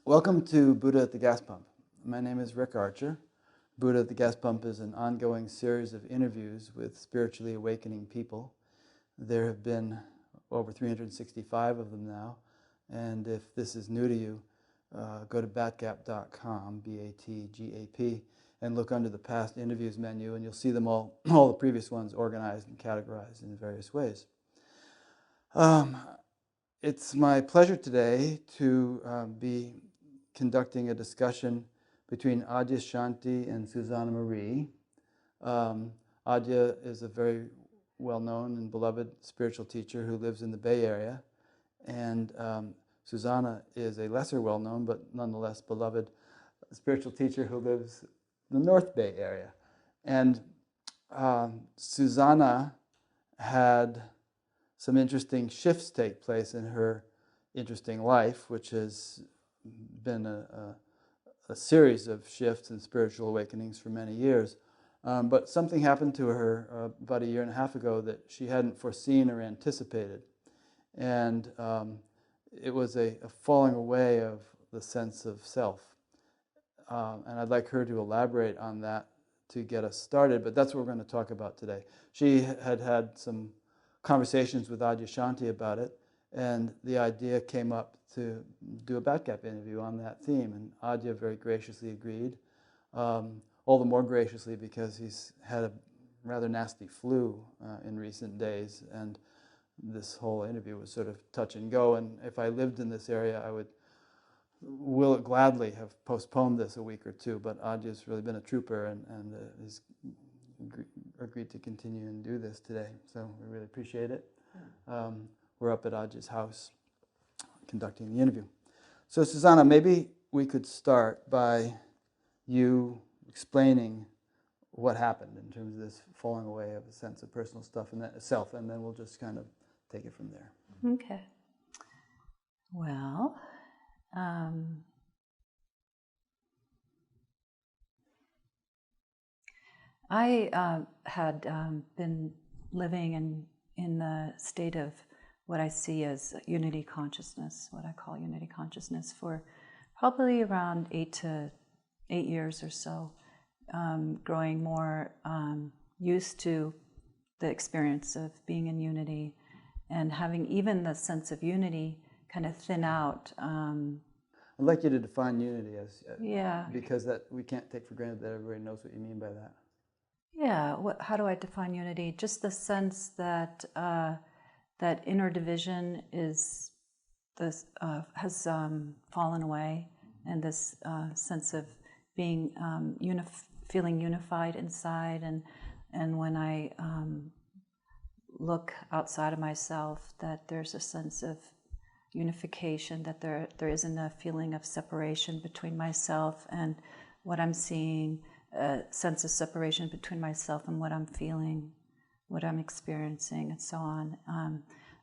Welcome to Buddha at the Gas Pump. My name is Rick Archer. Buddha at the Gas Pump is an ongoing series of interviews with spiritually awakening people. There have been over 365 of them now, and if this is new to you, go to batgap.com, B-A-T-G-A-P, and look under the past interviews menu, and you'll see them all the previous ones organized and categorized in various ways. It's my pleasure today to be conducting a discussion between Adyashanti and Susanne Marie. Adya is a very well-known and beloved spiritual teacher who lives in the Bay Area, and Susanne is a lesser well-known but nonetheless beloved spiritual teacher who lives in the North Bay Area. And Susanne had some interesting shifts take place in her interesting life, which has been a series of shifts and spiritual awakenings for many years. But something happened to her about a year and a half ago that she hadn't foreseen or anticipated. And it was a falling away of the sense of self. And I'd like her to elaborate on that to get us started, but that's what we're going to talk about today. She had had some conversations with Adyashanti about it, and the idea came up to do a Batgap interview on that theme, and Adya very graciously agreed, all the more graciously because he's had a rather nasty flu in recent days, and this whole interview was sort of touch and go, and if I lived in this area, I will gladly have postponed this a week or two, but Adya's really been a trooper and has agreed to continue and do this today, so we really appreciate it. We're up at Adya's house conducting the interview. So Susanne, maybe we could start by you explaining what happened in terms of this falling away of a sense of personal stuff and that self, and then we'll just kind of take it from there. Okay. Well, I had been living in the state of what I see as unity consciousness, what I call unity consciousness, for probably around 8 years or so, growing more used to the experience of being in unity and having even the sense of unity kind of thin out. I'd like you to define unity as, yeah, because that we can't take for granted that everybody knows what you mean by that. Yeah, how do I define unity? Just the sense that that inner division has fallen away, and this sense of being feeling unified inside, and when I look outside of myself, that there's a sense of unification, that there isn't a feeling of separation between myself and what I'm seeing, a sense of separation between myself and what I'm feeling, what I'm experiencing, and so on.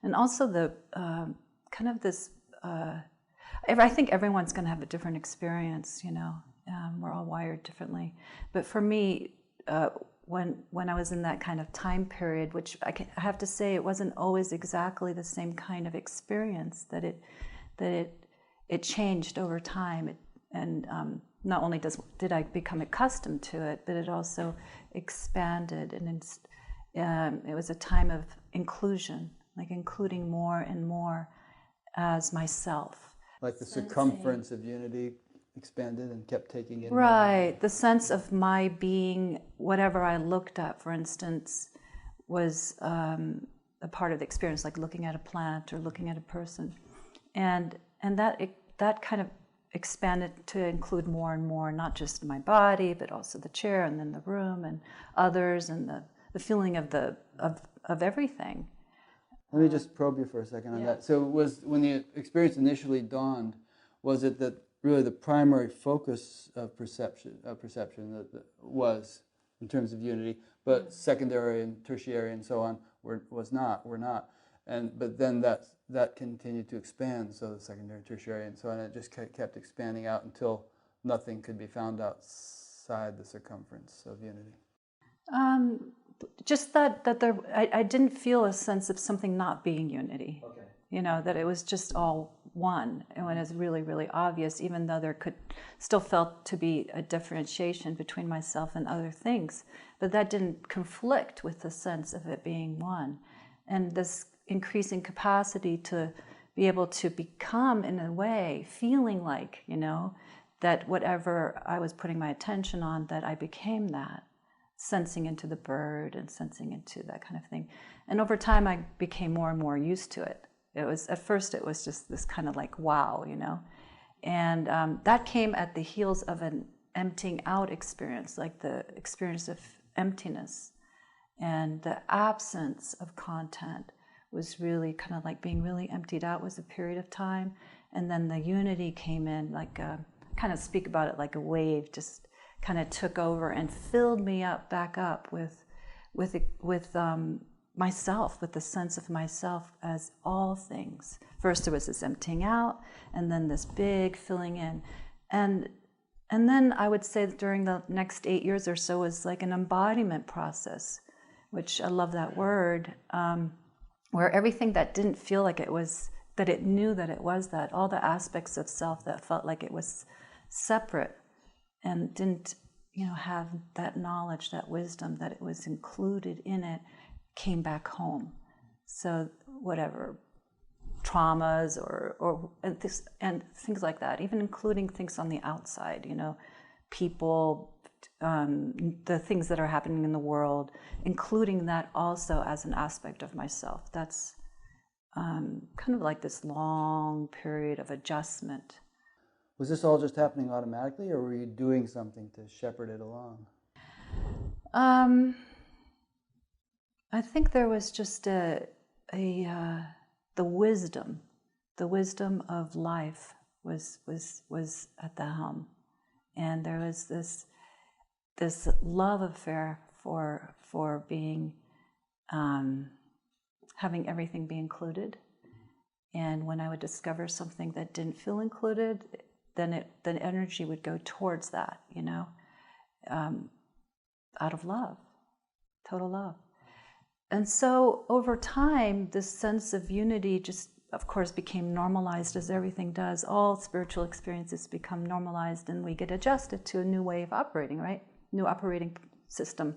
And also the kind of this, I think everyone's going to have a different experience, you know. We're all wired differently. But for me, when I was in that kind of time period, which I have to say it wasn't always exactly the same kind of experience, that it changed over time. Not only did I become accustomed to it, but it also expanded, and it was a time of inclusion, like including more and more as myself. Like the circumference of unity expanded and kept taking in. Right, the sense of my being, whatever I looked at, for instance, was a part of the experience, like looking at a plant or looking at a person, and that kind of expanded to include more and more, not just my body, but also the chair, and then the room, and others, and the feeling of everything. Let me just probe you for a second on that. So when the experience initially dawned, was it that really the primary focus of perception that was in terms of unity, but secondary and tertiary and so on were not, but then that continued to expand, so the secondary, tertiary, and so on. It just kept expanding out until nothing could be found outside the circumference of unity. Just that there, I didn't feel a sense of something not being unity. Okay. that it was just all one, and when it's really, really obvious, even though there could still felt to be a differentiation between myself and other things, but that didn't conflict with the sense of it being one. And this increasing capacity to be able to become, in a way, feeling like, that whatever I was putting my attention on, that I became that, sensing into the bird and sensing into that kind of thing. And over time, I became more and more used to it. At first, it was just this kind of like, wow, And that came at the heels of an emptying out experience, like the experience of emptiness. And the absence of content was really kind of like being really emptied out was a period of time. And then the unity came in, like kind of speak about it like a wave, just kind of took over and filled me up, back up with myself, with the sense of myself as all things. First there was this emptying out, and then this big filling in. And then I would say that during the next 8 years or so was like an embodiment process, which I love that word, where everything that didn't feel like it was, that it knew that it was that, all the aspects of self that felt like it was separate and didn't, have that knowledge, that wisdom, that it was included in it, came back home. So whatever traumas and things like that, even including things on the outside, people, the things that are happening in the world, including that also as an aspect of myself. That's kind of like this long period of adjustment. Was this all just happening automatically, or were you doing something to shepherd it along? I think there was just the wisdom of life was at the helm, and there was this love affair for being, having everything be included. And when I would discover something that didn't feel included, then energy would go towards that, out of love, total love. And so over time, this sense of unity just, of course, became normalized, as everything does. All spiritual experiences become normalized, and we get adjusted to a new way of operating, right? New operating system.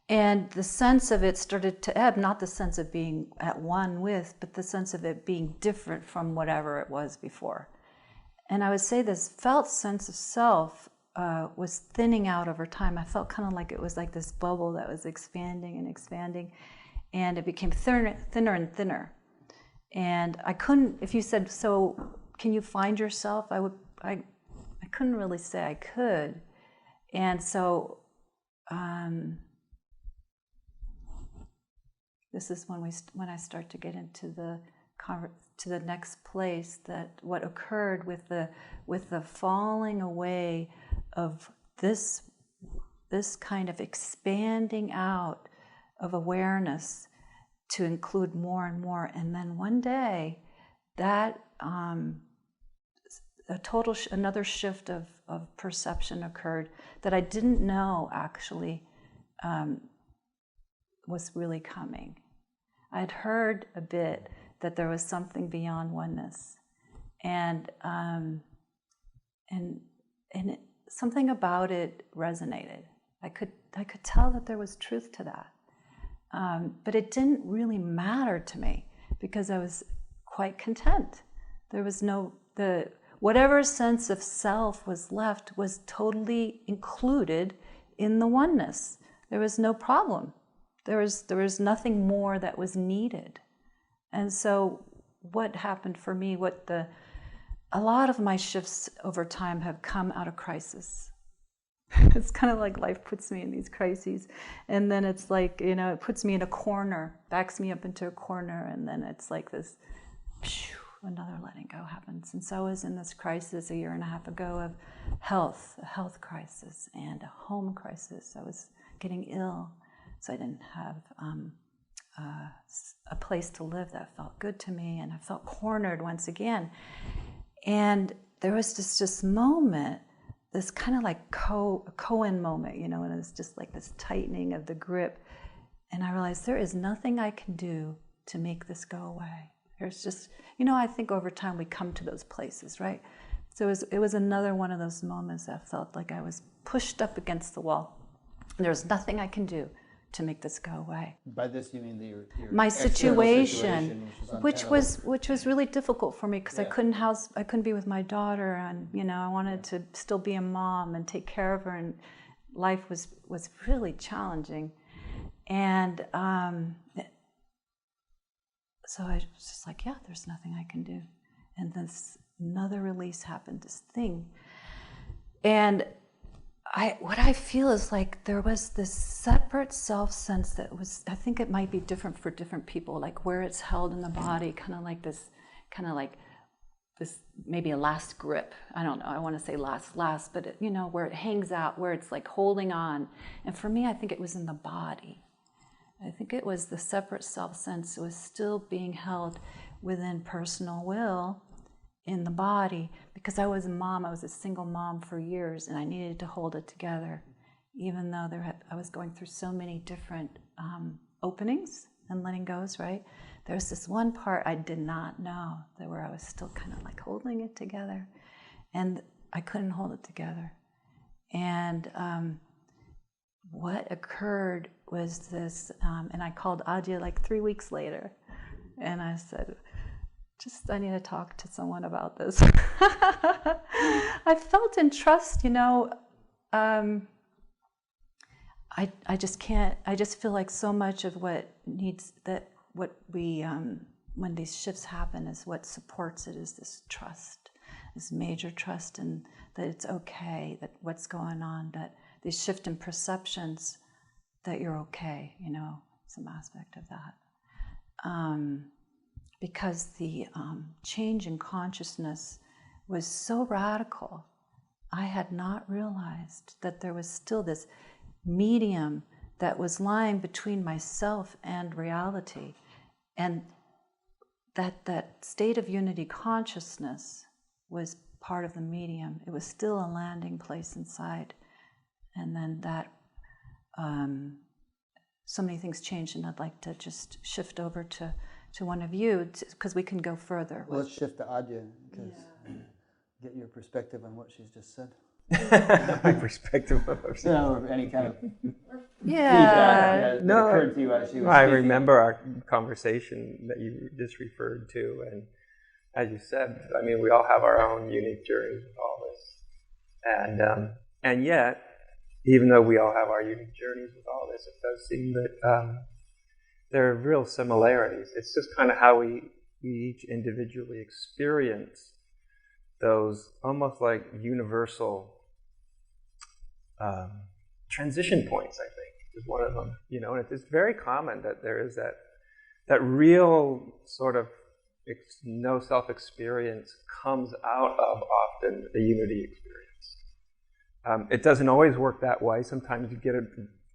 And the sense of it started to ebb, not the sense of being at one with, but the sense of it being different from whatever it was before. And I would say this felt sense of self was thinning out over time. I felt kind of like it was like this bubble that was expanding and expanding, and it became thinner and thinner. And I couldn't, if you said, so can you find yourself? I couldn't really say I could. And so this is when I start to get into the next place, that what occurred with the falling away of this kind of expanding out of awareness to include more and more. And then one day, that another shift of perception occurred that I didn't know actually was really coming. I'd heard a bit that there was something beyond oneness, and something about it resonated. I could tell that there was truth to that, but it didn't really matter to me because I was quite content. There was whatever sense of self was left was totally included in the oneness. There was no problem. There was nothing more that was needed. And so what happened for me, a lot of my shifts over time have come out of crisis. It's kind of like life puts me in these crises, and then it's like, it puts me in a corner, backs me up into a corner, and then it's like this, another letting go happens. And so I was in this crisis a year and a half ago of a health crisis and a home crisis. I was getting ill, so I didn't have a place to live that felt good to me, and I felt cornered once again. And there was this moment, this kind of like koan moment, and it was just like this tightening of the grip. And I realized there is nothing I can do to make this go away. There's just, you know, I think over time we come to those places, right? So it was another one of those moments that felt like I was pushed up against the wall. There's nothing I can do to make this go away. By this you mean your my situation, which untenable. was really difficult for me because I couldn't be with my daughter, and you know I wanted to still be a mom and take care of her, and life was really challenging, and so I was just like, yeah, there's nothing I can do, and this another release happened, this thing, and what I feel is like there was this separate self sense that was, I think it might be different for different people, like where it's held in the body, kind of like this, maybe a last grip. I don't know, I want to say last, but it, you know, where it hangs out, where it's like holding on. And for me, I think it was in the body. I think it was the separate self sense. It was still being held within personal will in the body, because I was a mom, I was a single mom for years, and I needed to hold it together, even though I was going through so many different openings and letting goes, right? There was this one part I did not know, that where I was still kind of like holding it together, and I couldn't hold it together. And what occurred was this, and I called Adya like 3 weeks later, and I said, I need to talk to someone about this. I felt in trust, you know. I just can't. I just feel like so much of what we when these shifts happen is what supports it is this trust, this major trust, and that it's okay, that what's going on, that these shift in perceptions, that you're okay. You know, some aspect of that. Because the change in consciousness was so radical, I had not realized that there was still this medium that was lying between myself and reality, and that state of unity consciousness was part of the medium. It was still a landing place inside, and then that so many things changed, and I'd like to just shift over to one of you, because we can go further. Well, let's shift to Adya, because get your perspective on what she's just said. My perspective of what or any kind of feedback that occurred to you as she was I speaking. remember our conversation that you just referred to, and as you said, I mean, we all have our own unique journeys with all this, and yet, even though we all have our unique journeys with all this, it does seem that there are real similarities. It's just kind of how we each individually experience those almost like universal transition points, I think, is one of them. You know, and it's very common that there is that real sort of no self-experience comes out of often a unity experience. It doesn't always work that way. Sometimes you get it,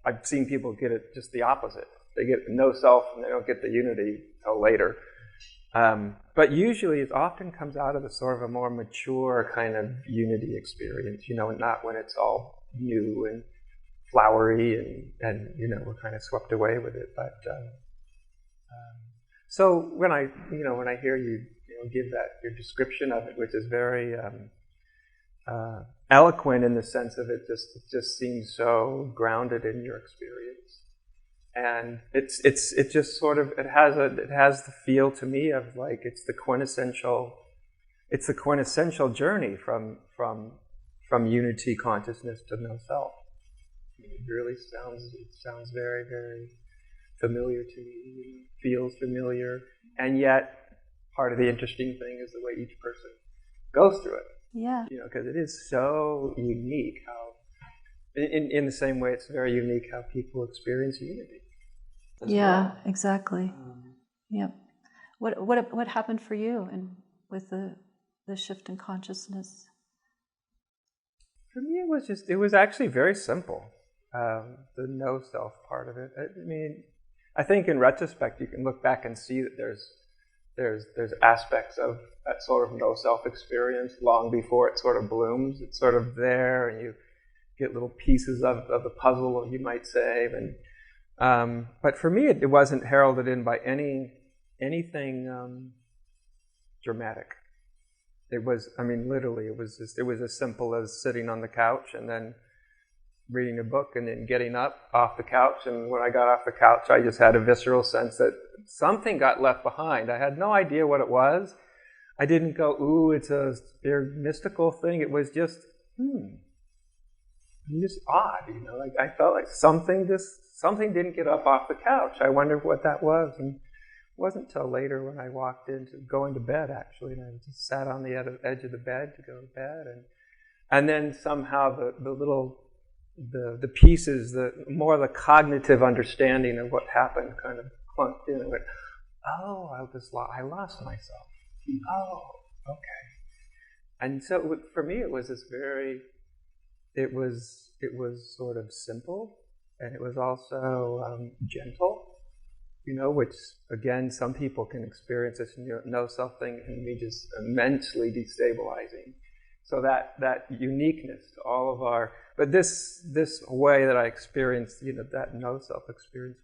I've seen people get it just the opposite. They get no self and they don't get the unity till later. But usually it often comes out of a sort of a more mature kind of unity experience, you know, and not when it's all new and flowery and you know, we're kind of swept away with it. But so when I hear you give that, your description of it, which is very eloquent in the sense of it just seems so grounded in your experience. And it just sort of it has the feel to me of like it's the quintessential journey from unity consciousness to no self. It really sounds very, very familiar to me. Feels familiar, and yet part of the interesting thing is the way each person goes through it. Yeah. You know, because it is so unique how. In the same way, it's very unique how people experience unity. Yeah, exactly. Yep. What happened for you and with the shift in consciousness? For me, it was actually very simple. The no self part of it. I mean, I think in retrospect, you can look back and see that there's aspects of that sort of no self experience long before it sort of blooms. It's sort of there, and you get little pieces of the puzzle, you might say. But for me, it wasn't heralded in by anything dramatic. It was, I mean, literally, it was as simple as sitting on the couch and then reading a book and then getting up off the couch. And when I got off the couch, I just had a visceral sense that something got left behind. I had no idea what it was. I didn't go, ooh, it's a mystical thing. It was just, just odd, you know. Like I felt like something didn't get up off the couch. I wondered what that was. And it wasn't until later when I walked into going to bed, actually, and I just sat on the edge of the bed to go to bed. And then somehow the pieces, more the cognitive understanding of what happened kind of clunked in. And went, oh, I lost myself. Oh, okay. And so for me, it was it was sort of simple, and it was also gentle, you know, which again, some people can experience this no self thing can be just immensely destabilizing. So that uniqueness to all of our, but this way that I experienced, you know, that no self experience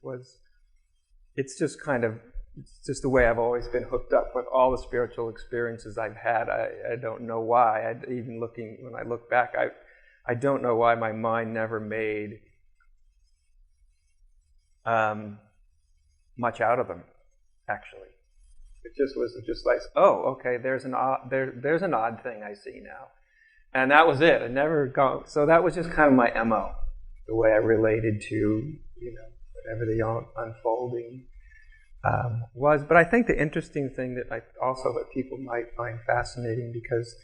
it's just the way I've always been hooked up with all the spiritual experiences I've had. I don't know why. When I look back, I don't know why my mind never made much out of them, actually. It just was just like, oh, okay, there's an odd thing I see now. And that was it. So that was just kind of my MO, the way I related to, you know, whatever the unfolding was. But I think the interesting thing that people might find fascinating, because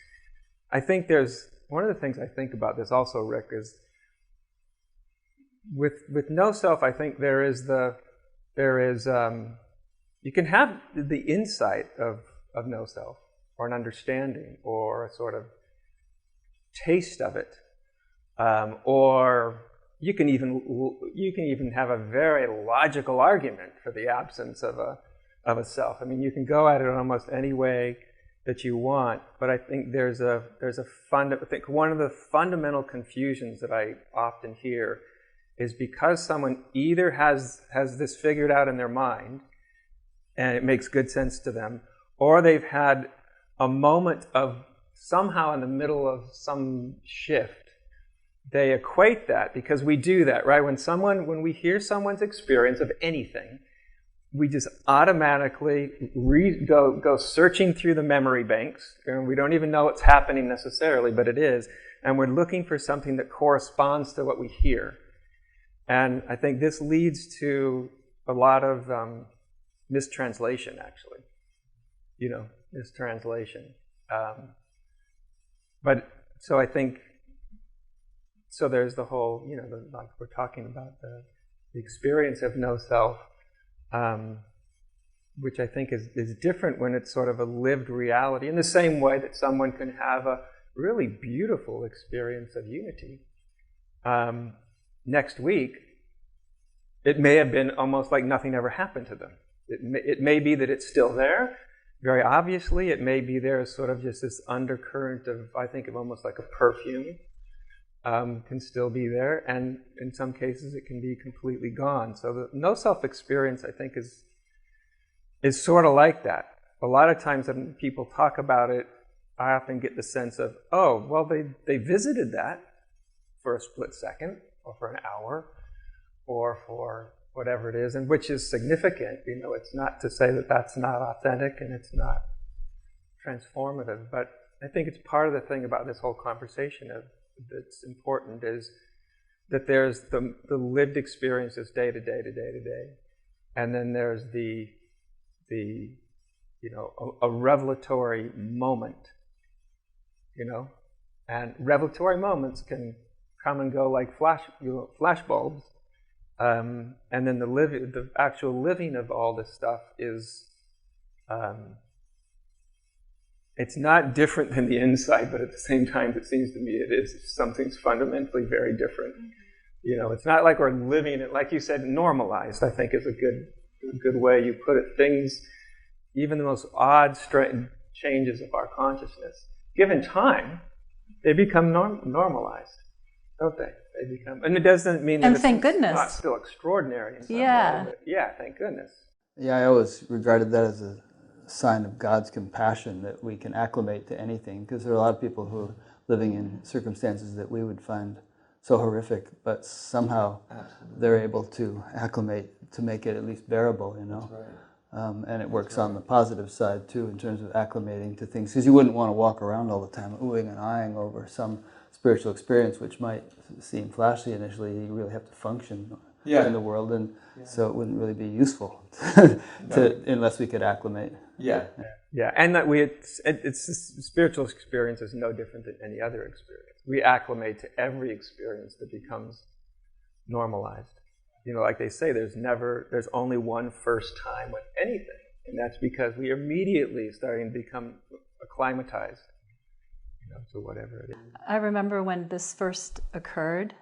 I think one of the things I think about this also, Rick, is with no self, I think there is you can have the insight of no self, or an understanding, or a sort of taste of it, or you can even have a very logical argument for the absence of a self. I mean, you can go at it almost any way that you want, but I think I think one of the fundamental confusions that I often hear is because someone either has this figured out in their mind, and it makes good sense to them, or they've had a moment of somehow in the middle of some shift, they equate that, because we do that, right? When we hear someone's experience of anything, we just automatically go searching through the memory banks, and we don't even know what's happening necessarily, but it is, and we're looking for something that corresponds to what we hear. And I think this leads to a lot of mistranslation, actually. You know, mistranslation. But so I think, so there's the whole, you know, like we're talking about the experience of no self, which I think is different when it's sort of a lived reality, in the same way that someone can have a really beautiful experience of unity. Next week, it may have been almost like nothing ever happened to them. It may be that it's still there, very obviously. It may be there as sort of just this undercurrent of, I think, of almost like a perfume, can still be there, and in some cases it can be completely gone. So the no self experience, I think, is sort of like that. A lot of times when people talk about it, I often get the sense of, oh, well, they visited that for a split second, or for an hour, or for whatever it is, and which is significant. You know, it's not to say that that's not authentic and it's not transformative, but I think it's part of the thing about this whole conversation that's important, is that there's the lived experiences day to day to day to day, and then there's the you know, a revelatory moment, you know, and revelatory moments can come and go like flash bulbs, and then the actual living of all this stuff is, it's not different than the inside, but at the same time, it seems to me it is something's fundamentally very different. You know, it's not like we're living it, like you said, normalized, I think is a good way you put it. Things, even the most odd changes of our consciousness, given time, they become normalized, don't they? They become, and it doesn't mean that thank goodness. Not still extraordinary in some Yeah. way, but yeah, thank goodness. Yeah, I always regarded that as a sign of God's compassion that we can acclimate to anything, because there are a lot of people who are living in circumstances that we would find so horrific, but somehow they're able to acclimate to make it at least bearable, you know. That's right. And it works on the positive side too, in terms of acclimating to things, because you wouldn't want to walk around all the time oohing and eyeing over some spiritual experience, which might seem flashy initially. You really have to function in the world, and so it wouldn't really be useful unless we could acclimate. Yeah, and that spiritual experience is no different than any other experience. We acclimate to every experience that becomes normalized. You know, like they say, there's only one first time with anything, and that's because we immediately starting to become acclimatized, you know, to whatever it is. I remember when this first occurred,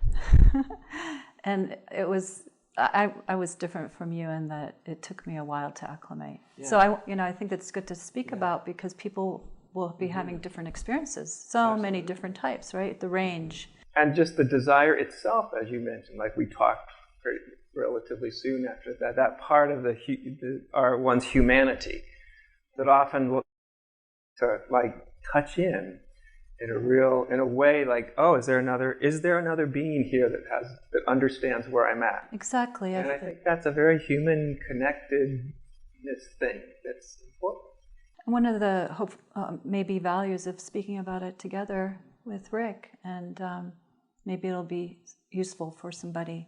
and it was. I was different from you in that it took me a while to acclimate. Yeah. So I think it's good to speak about, because people will be having different experiences, so many different types, right? The range. And just the desire itself, as you mentioned, like we talked relatively soon after that part of one's humanity that often will to like touch in a way like, oh, is there another being here that understands where I'm at? Exactly. And I think that's a very human connectedness thing that's important. One of the maybe values of speaking about it together with Rick, and maybe it'll be useful for somebody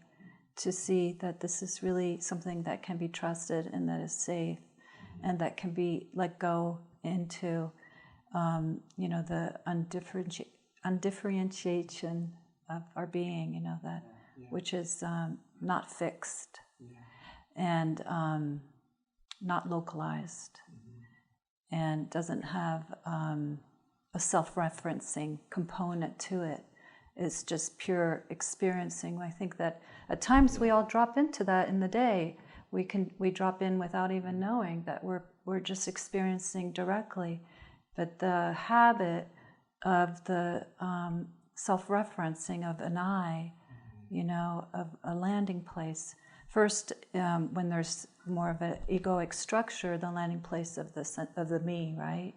to see that this is really something that can be trusted and that is safe, and that can be let go into the undifferentiation of our being, which is not fixed and not localized, and doesn't have a self-referencing component to it. It's just pure experiencing. I think that at times we all drop into that in the day. We drop in without even knowing that we're just experiencing directly. But the habit of the self-referencing of an I, of a landing place. First, when there's more of an egoic structure, the landing place of the me, right?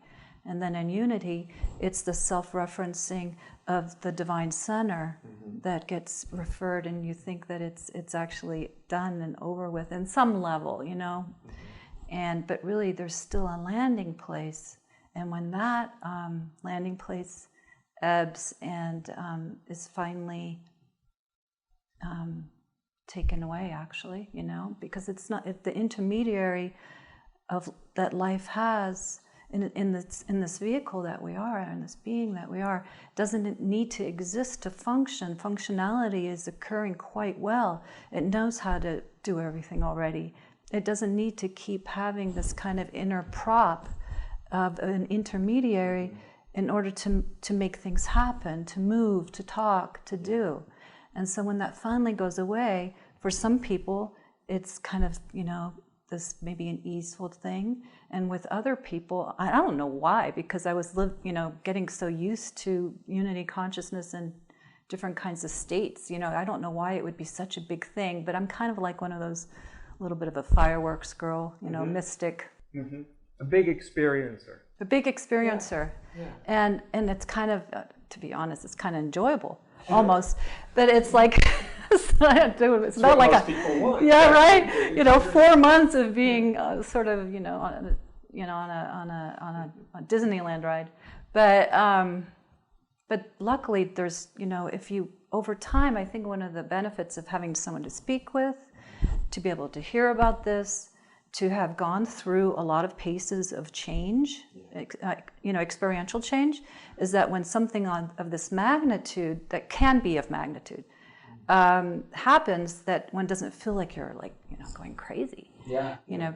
And then in unity, it's the self-referencing of the divine center that gets referred, and you think that it's actually done and over with in some level, but really there's still a landing place. And when that landing place ebbs and is finally taken away, actually, because it's not the intermediary of that life has in this vehicle that we are, in this being that we are, doesn't need to exist to function. Functionality is occurring quite well. It knows how to do everything already. It doesn't need to keep having this kind of inner prop of an intermediary in order to make things happen, to move, to talk, to do. And so when that finally goes away, for some people, it's kind of, this maybe an easeful thing. And with other people, I don't know why, because I was, getting so used to unity consciousness and different kinds of states. I don't know why it would be such a big thing, but I'm kind of like one of those, a little bit of a fireworks girl, mystic. Mm-hmm. A big experiencer. A big experiencer. Yeah. And it's kind of, to be honest, it's kind of enjoyable, almost. But it's like, it's not like most people want. Yeah, right? 4 months of being sort of, on a Disneyland ride. But luckily there's, if you, over time, I think one of the benefits of having someone to speak with, to be able to hear about this, to have gone through a lot of paces of change, experiential change, is that when something of this magnitude, that can be of magnitude, happens, that one doesn't feel like you're going crazy.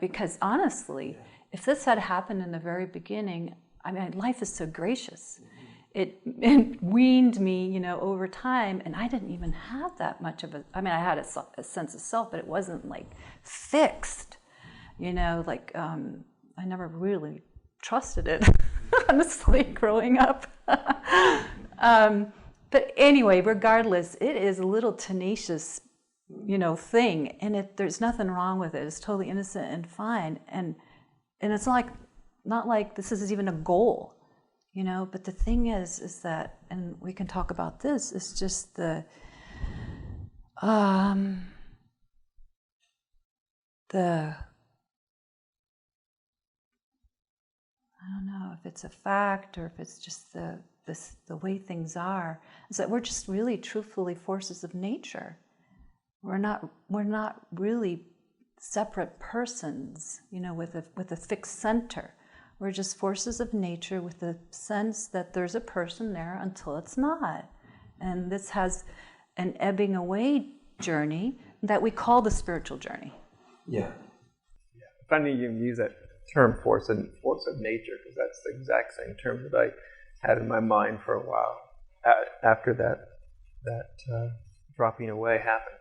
Because honestly, if this had happened in the very beginning, life is so gracious. It weaned me, over time, and I didn't even have that much of I had a sense of self, but it wasn't like fixed. I never really trusted it, honestly, growing up. But anyway, regardless, it is a little tenacious, thing, and there's nothing wrong with it. It's totally innocent and fine, and it's not like not like this is even a goal, you know. But the thing is that, and we can talk about this, is just the I don't know if it's a fact or if it's just the way things are, is that we're just really truthfully forces of nature. We're not really separate persons, you know, with a fixed center. We're just forces of nature with the sense that there's a person there until it's not. And this has an ebbing away journey that we call the spiritual journey. Yeah. Funny you use that term, force of nature, because that's the exact same term that I had in my mind for a while after that dropping away happened.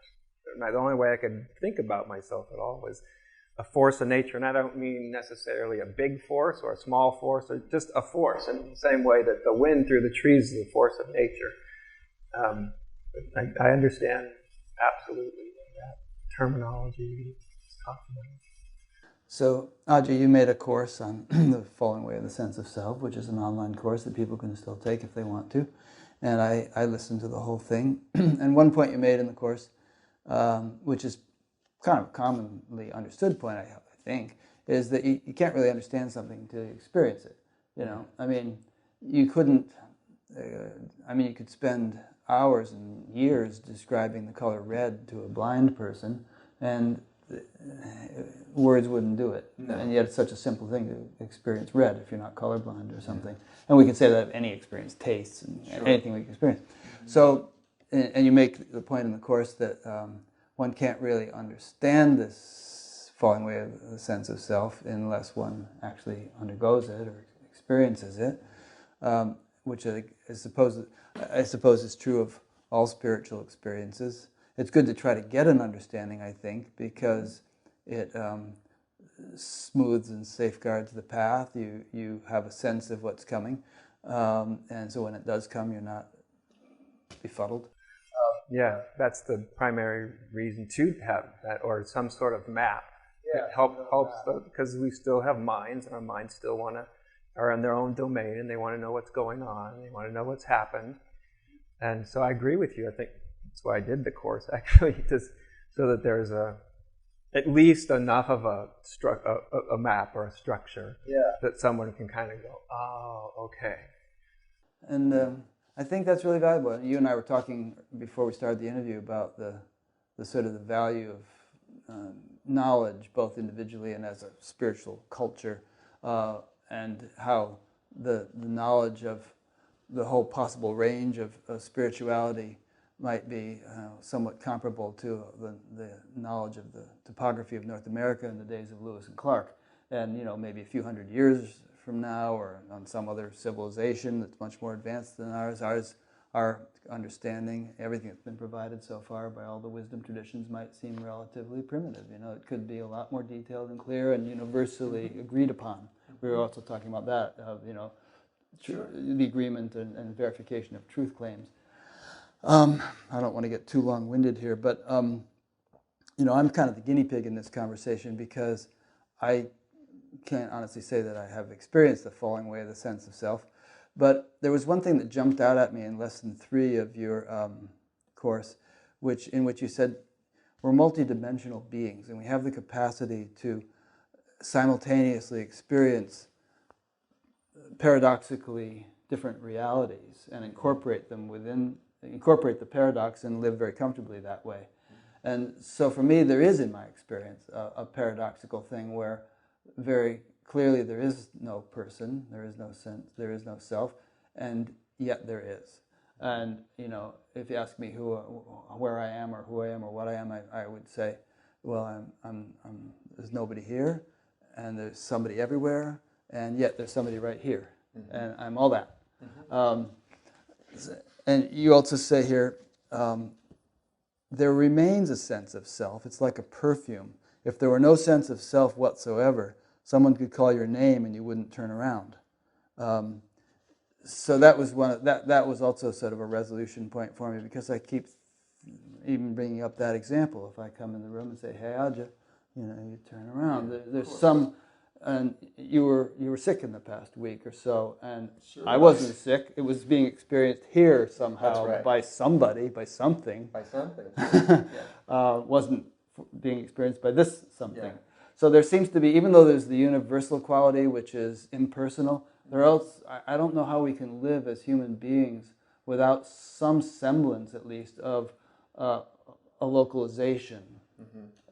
The only way I could think about myself at all was a force of nature, and I don't mean necessarily a big force or a small force, or just a force, in the same way that the wind through the trees is a force of nature. I understand absolutely that terminology you talked about. So, Adya, you made a course on the falling away of the sense of self, which is an online course that people can still take if they want to. And I listened to the whole thing. And one point you made in the course, which is kind of a commonly understood point, I think, is that you can't really understand something until you experience it. You know, I mean, you couldn't, you could spend hours and years describing the color red to a blind person, and words wouldn't do it. No. And yet it's such a simple thing to experience red if you're not colorblind or something. And we can say that of any experience, tastes, and anything we can experience. Mm-hmm. So, and you make the point in the course that one can't really understand this falling away of the sense of self unless one actually undergoes it or experiences it, which I suppose is true of all spiritual experiences. It's good to try to get an understanding, I think, because it smooths and safeguards the path. You have a sense of what's coming, and so when it does come, you're not befuddled. Yeah, that's the primary reason to have that, or some sort of map. Yeah, it helps because we still have minds, and our minds still are in their own domain, and they want to know what's going on. They want to know what's happened, and so I agree with you. I think that's why I did the course, actually, just so that there's at least enough of a map or a structure that someone can kind of go, oh, okay. And I think that's really valuable. You and I were talking before we started the interview about the sort of the value of knowledge, both individually and as a spiritual culture, and how the knowledge of the whole possible range of spirituality might be somewhat comparable to the knowledge of the topography of North America in the days of Lewis and Clark. And, maybe a few hundred years from now, or on some other civilization that's much more advanced than ours, our understanding, everything that's been provided so far by all the wisdom traditions might seem relatively primitive. It could be a lot more detailed and clear and universally agreed upon. We were also talking about that, the agreement and verification of truth claims. I don't want to get too long-winded here, but I'm kind of the guinea pig in this conversation because I can't honestly say that I have experienced the falling away of the sense of self. But there was one thing that jumped out at me in lesson 3 of your course, in which you said we're multidimensional beings, and we have the capacity to simultaneously experience paradoxically different realities and incorporate the paradox and live very comfortably that way. And so for me, there is, in my experience, a paradoxical thing where very clearly there is no person, there is no sense, there is no self, and yet there is. And, if you ask me where I am or who I am or what I am, I would say, well, there's nobody here, and there's somebody everywhere, and yet there's somebody right here, and I'm all that. And you also say here, there remains a sense of self. It's like a perfume. If there were no sense of self whatsoever, someone could call your name and you wouldn't turn around. So that was that was also sort of a resolution point for me, because I keep even bringing up that example. If I come in the room and say, "Hey, Adya," you turn around. There's some And you were sick in the past week or so, and sure I wasn't sick. It was being experienced here somehow by somebody, by something. By something. Wasn't being experienced by this something. Yeah. So there seems to be, even though there's the universal quality which is impersonal, there else I don't know how we can live as human beings without some semblance, at least, of a localization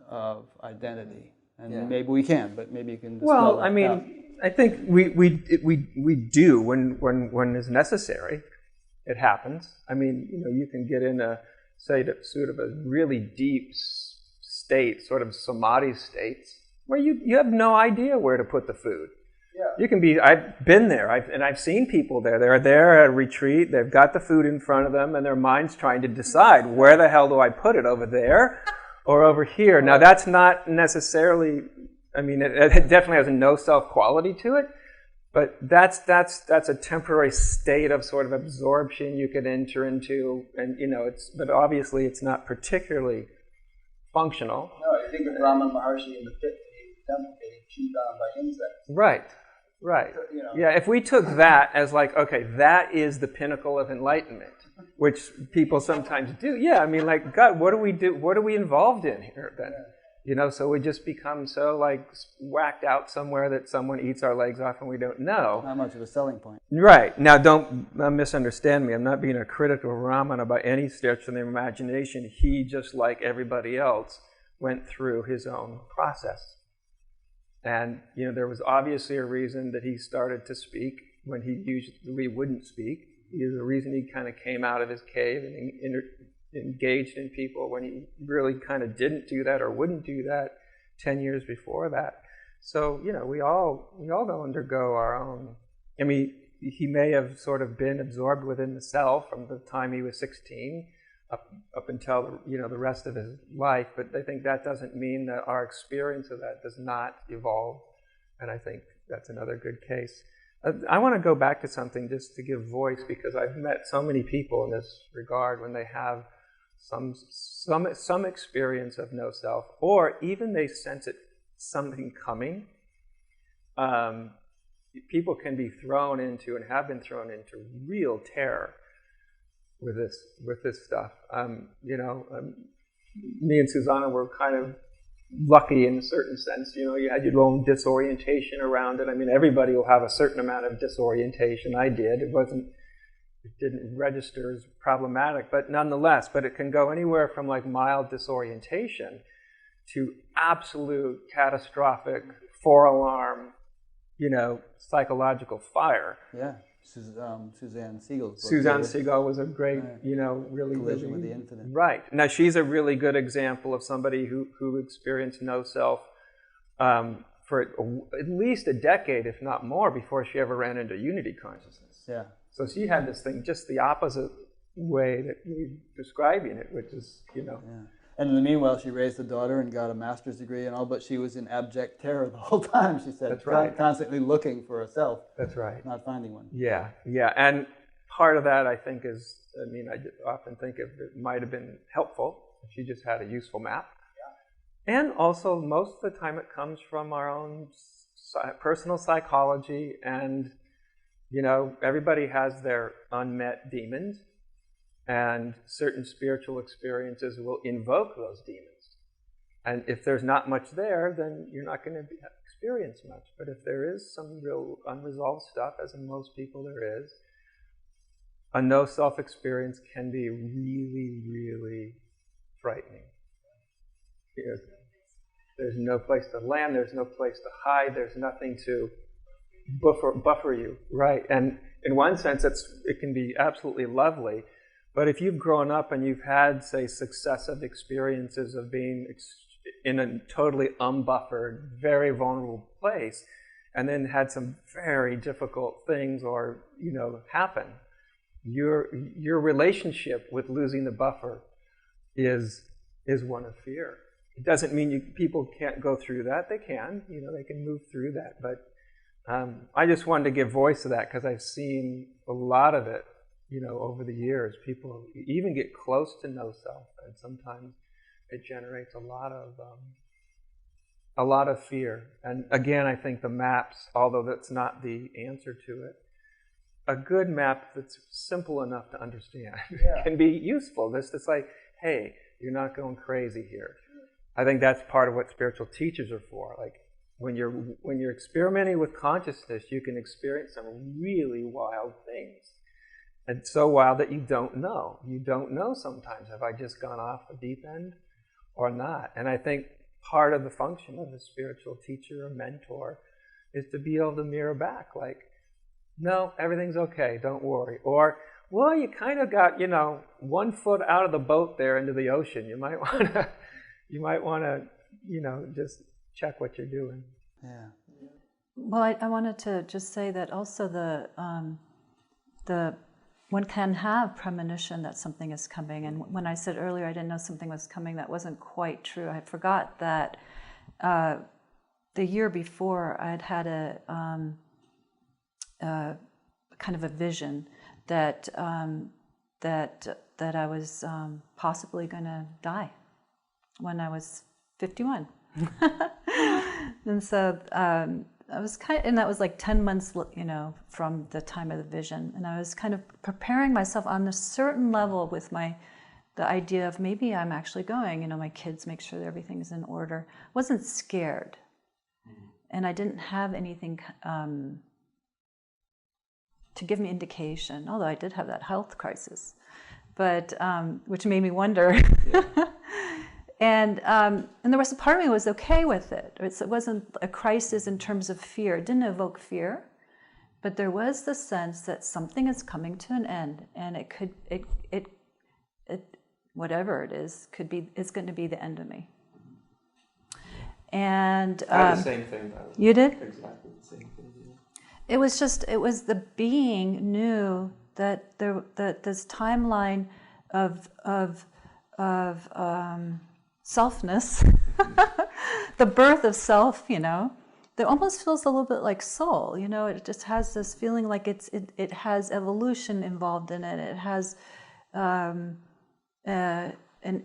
of identity. And maybe we can, but maybe you can dispel that out. I think we do when it's necessary. It happens. You can get in sort of a really deep state, sort of samadhi states, where you have no idea where to put the food. Yeah. You can be. I've been there, I've seen people there. They're there at a retreat. They've got the food in front of them, and their mind's trying to decide, where the hell do I put it, over there or over here? Now that's not necessarily. It definitely has a no self quality to it, but that's a temporary state of sort of absorption you could enter into, and but obviously it's not particularly functional. No, I think of Brahman Maharshi in the pit temple getting chewed on by insects. Right. Yeah, if we took that as like, okay, that is the pinnacle of enlightenment, which people sometimes do. Yeah, God, what do we do? What are we involved in here then? So we just become so whacked out somewhere that someone eats our legs off and we don't know. Not much of a selling point. Right. Now, don't misunderstand me. I'm not being a critic of Raman about any stretch of the imagination. He, just like everybody else, went through his own process. And, there was obviously a reason that he started to speak when he usually wouldn't speak. There's a reason he kind of came out of his cave and engaged in people when he really kind of didn't do that or wouldn't do that 10 years before that. So, we all undergo our own. He may have sort of been absorbed within the self from the time he was 16 up until the rest of his life, but I think that doesn't mean that our experience of that does not evolve, and I think that's another good case. I want to go back to something just to give voice, because I've met so many people in this regard when they have some experience of no self, or even they sense something coming. People can be thrown into, and have been thrown into, real terror with this stuff. Me and Susanne were kind of lucky in a certain sense. You had your own disorientation around it. Everybody will have a certain amount of disorientation. I did. It didn't register as problematic, but nonetheless, it can go anywhere from mild disorientation to absolute catastrophic 4-alarm, psychological fire. Yeah. Suzanne Siegel's book. Susanne Siegel was a great, really... Collision with the Infinite. Right. Now, she's a really good example of somebody who experienced no self for at least a decade, if not more, before she ever ran into unity consciousness. Yeah. So she had this thing just the opposite way that we're describing it, which is, Yeah. And in the meanwhile, she raised a daughter and got a master's degree and all, but she was in abject terror the whole time, she said. That's right. Constantly looking for a self. That's right. Not finding one. Yeah. And part of that, I think, is, I often think it might have been helpful if she just had a useful map. Yeah. And also, most of the time, it comes from our own personal psychology, and, everybody has their unmet demons. And certain spiritual experiences will invoke those demons. And if there's not much there, then you're not going to experience much. But if there is some real unresolved stuff, as in most people there is, a no-self experience can be really, really frightening. There's no place to land, there's no place to hide, there's nothing to buffer you. Right. And in one sense, it can be absolutely lovely. But if you've grown up and you've had, say, successive experiences of being in a totally unbuffered, very vulnerable place, and then had some very difficult things happen, your relationship with losing the buffer is one of fear. It doesn't mean people can't go through that. They can, they can move through that. But I just wanted to give voice to that because I've seen a lot of it. Over the years, people even get close to no self, and sometimes it generates a lot of a lot of fear. And again, I think the maps, although that's not the answer to it, a good map that's simple enough to understand can be useful. It's like, hey, you're not going crazy here. I think that's part of what spiritual teachers are for. Like, when you're experimenting with consciousness, you can experience some really wild things. And so wild that you don't know. You don't know sometimes, have I just gone off a deep end or not? And I think part of the function of a spiritual teacher or mentor is to be able to mirror back, like, no, everything's okay, don't worry. Or, well, you kind of got, 1 foot out of the boat there into the ocean. You might want to, just check what you're doing. Yeah. Well, I wanted to just say that also the one can have premonition that something is coming. And when I said earlier I didn't know something was coming, that wasn't quite true. I forgot that the year before I'd had a kind of a vision that I was possibly going to die when I was 51. And so I was and that was like 10 months, from the time of the vision. And I was kind of preparing myself on a certain level with the idea of maybe I'm actually going, my kids, make sure that everything's in order. I wasn't scared. And I didn't have anything to give me indication, although I did have that health crisis, but which made me wonder. And there was a part of me who was okay with it. It wasn't a crisis in terms of fear. It didn't evoke fear, but there was the sense that something is coming to an end, and it whatever it is, it's going to be the end of me. And I had the same thing. You did? Exactly the same thing. Yeah. It was the being knew that that this timeline of selfness, the birth of self, that almost feels a little bit like soul. It just has this feeling like it has evolution involved in it. It has an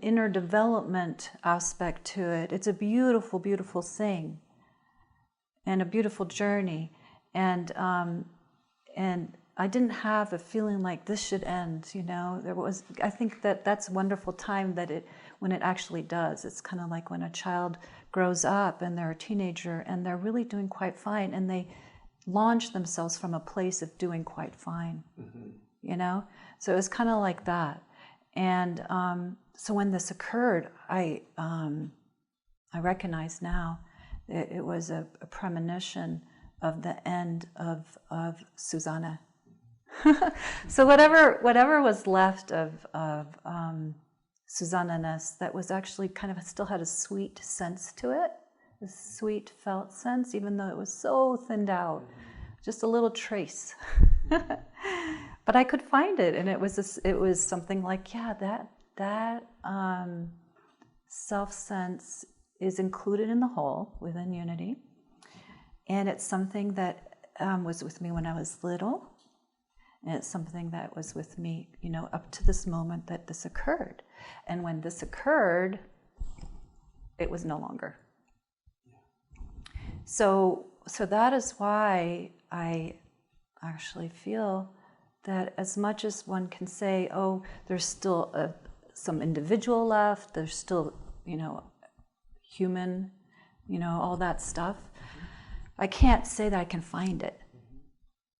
inner development aspect to it. It's a beautiful, beautiful thing, and a beautiful journey. And I didn't have a feeling like this should end. I think that's a wonderful time when it actually does. It's kind of like when a child grows up and they're a teenager and they're really doing quite fine, and they launch themselves from a place of doing quite fine. Mm-hmm. So it was kind of like that. And so when this occurred, I recognize now it was a premonition of the end of Susanne. So whatever was left of Susanne-ness, that was actually kind of still had a sweet sense to it, a sweet felt sense, even though it was so thinned out, just a little trace. But I could find it, and it was something like, that self sense is included in the whole within unity, and it's something that was with me when I was little. And it's something that was with me, up to this moment that this occurred. And when this occurred, it was no longer. So that is why I actually feel that as much as one can say, oh, there's still some individual left, there's still, human, all that stuff, I can't say that I can find it.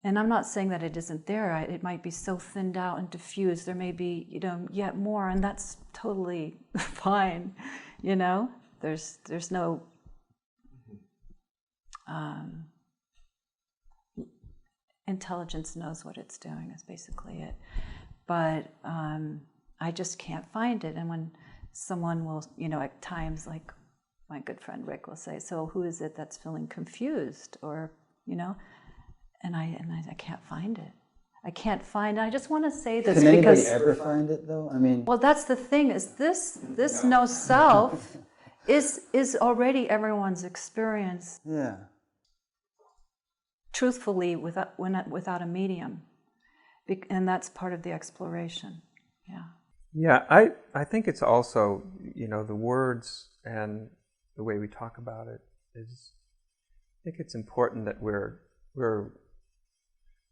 And I'm not saying that it isn't there. It might be so thinned out and diffused. There may be, yet more, and that's totally fine. There's no intelligence knows what it's doing is basically it. But I just can't find it. And when someone will, at times, like my good friend Rick will say, "So who is it that's feeling confused?" Or And I can't find it. I can't find it. I just want to say this because... Can because... anybody ever find it, though? I mean... Well, that's the thing, is this no self is already everyone's experience. Yeah. Truthfully, without a medium. And that's part of the exploration. Yeah. Yeah, I think it's also, the words and the way we talk about it I think it's important that we're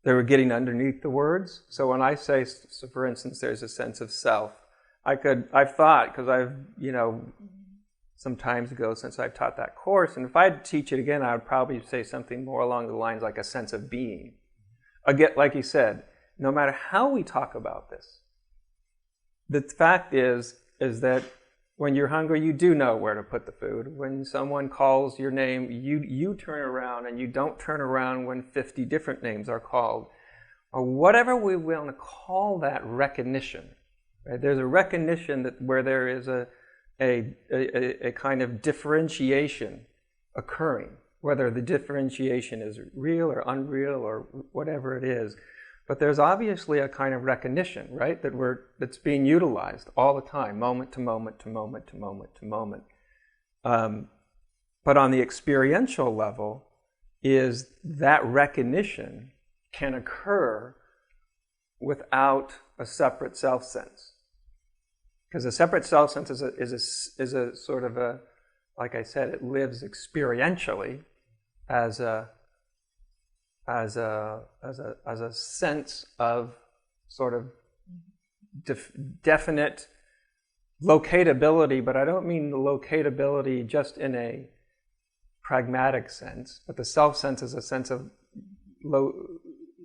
getting underneath the words. So when I say, so for instance, there's a sense of self, I've thought, because I've, some times ago since I've taught that course, and if I'd teach it again, I would probably say something more along the lines like a sense of being. Again, like you said, no matter how we talk about this, the fact is that when you're hungry, you do know where to put the food. When someone calls your name, you turn around, and you don't turn around when 50 different names are called. Or whatever we want to call that recognition. Right? There's a recognition that where there is a kind of differentiation occurring, whether the differentiation is real or unreal or whatever it is. But there's obviously a kind of recognition, right, that's being utilized all the time, moment to moment to moment to moment to moment. But on the experiential level, is that recognition can occur without a separate self-sense. Because a separate self-sense is a sort of a, like I said, it lives experientially as a sense of sort of definite locatability, but I don't mean the locatability just in a pragmatic sense, but the self-sense is a sense of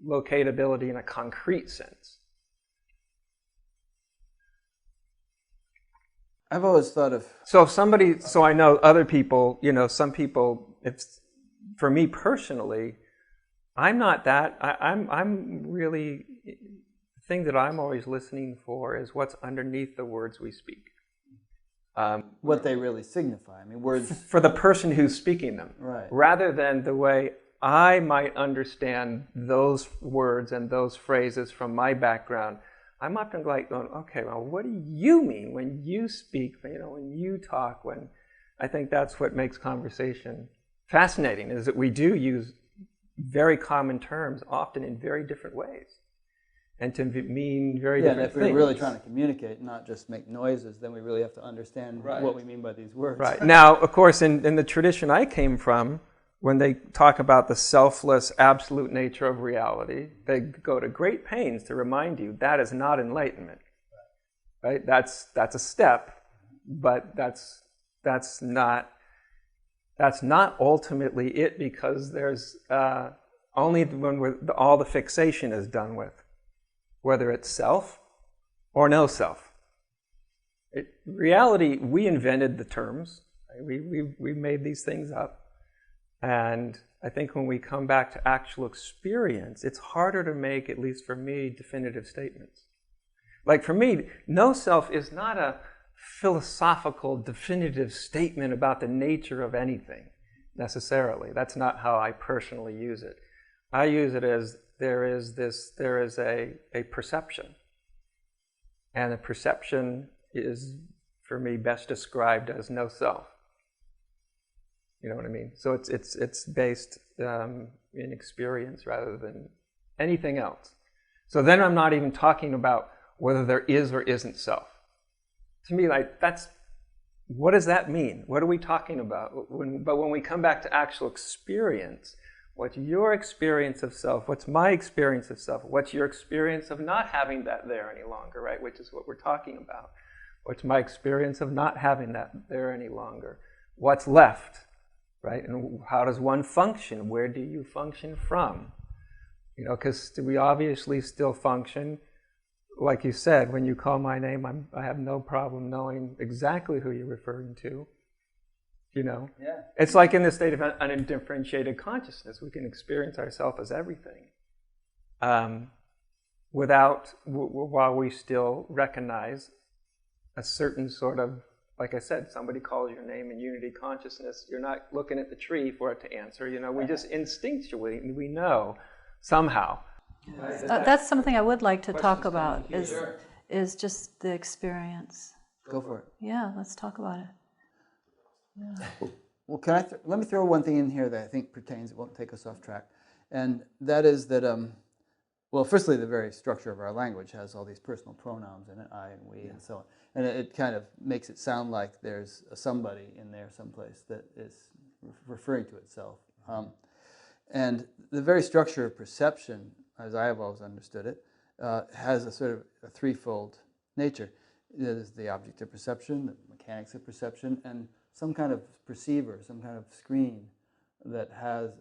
locatability in a concrete sense. I've always thought of... So I know other people, some people, for me personally, I'm not that. I'm really, the thing that I'm always listening for is what's underneath the words we speak. what they really signify. I mean, words... For the person who's speaking them. Right. Rather than the way I might understand those words and those phrases from my background. I'm often like going, okay, well, what do you mean when you speak, when you talk, I think that's what makes conversation fascinating, is that we do use very common terms, often in very different ways, and to mean very different things. Yeah, if we're really trying to communicate, not just make noises, then we really have to understand what we mean by these words. Right. Now, of course, in the tradition I came from, when they talk about the selfless, absolute nature of reality, they go to great pains to remind you that is not enlightenment. Right? That's a step, but that's not ultimately it, because there's only when all the fixation is done with, whether it's self or no self. Reality, we invented the terms. Right? We made these things up. And I think when we come back to actual experience, it's harder to make, at least for me, definitive statements. Like for me, no self is not a philosophical, definitive statement about the nature of anything, necessarily. That's not how I personally use it. I use it as there is a perception. And the perception is, for me, best described as no self. You know what I mean? So it's based in experience rather than anything else. So then I'm not even talking about whether there is or isn't self. To me, what does that mean? What are we talking about? But when we come back to actual experience, what's your experience of self? What's my experience of self? What's your experience of not having that there any longer, right? Which is what we're talking about. What's my experience of not having that there any longer? What's left? Right? And how does one function? Where do you function from? Because we obviously still function, like you said, when you call my name, I have no problem knowing exactly who you're referring to. Yeah. It's like in the state of undifferentiated consciousness, we can experience ourselves as everything, while we still recognize a certain sort of, like I said, somebody calls your name in unity consciousness, you're not looking at the tree for it to answer. We just instinctually, we know somehow. That's something I would like to talk about, is just the experience. Go for it. Yeah, let's talk about it. Yeah. Well, let me throw one thing in here that I think pertains, it won't take us off track. And that is that, well, firstly, the very structure of our language has all these personal pronouns in it, I and we and so on. And it kind of makes it sound like there's a somebody in there someplace that is referring to itself. And the very structure of perception, as I have always understood it, has a sort of a threefold nature. There's the object of perception, the mechanics of perception, and some kind of perceiver, some kind of screen that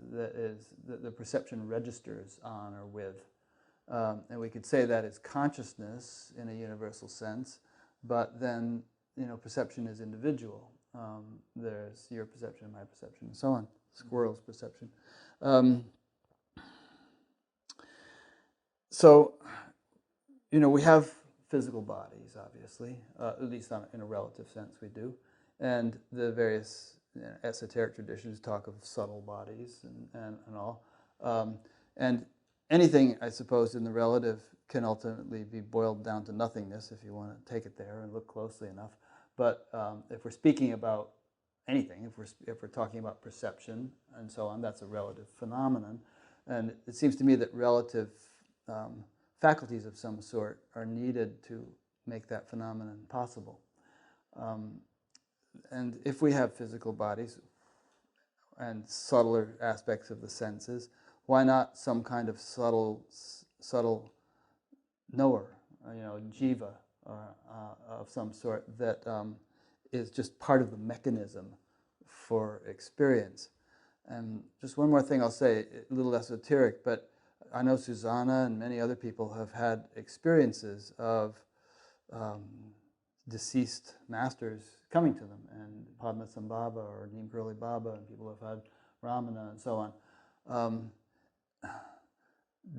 the perception registers on or with. And we could say that is consciousness in a universal sense, but then, perception is individual. There's your perception, my perception, and so on. Squirrel's perception. So, we have physical bodies, obviously, at least in a relative sense we do. And the various esoteric traditions talk of subtle bodies and all. And anything, I suppose, in the relative can ultimately be boiled down to nothingness if you want to take it there and look closely enough. But if we're speaking about anything, if we're talking about perception and so on, that's a relative phenomenon. And it seems to me that relative faculties of some sort are needed to make that phenomenon possible. And if we have physical bodies and subtler aspects of the senses, why not some kind of subtle knower, jiva, of some sort that is just part of the mechanism for experience. And just one more thing I'll say, a little esoteric, but I know Susanne and many other people have had experiences of deceased masters coming to them, and Padmasambhava or Neem Karoli Baba, and people have had Ramana and so on.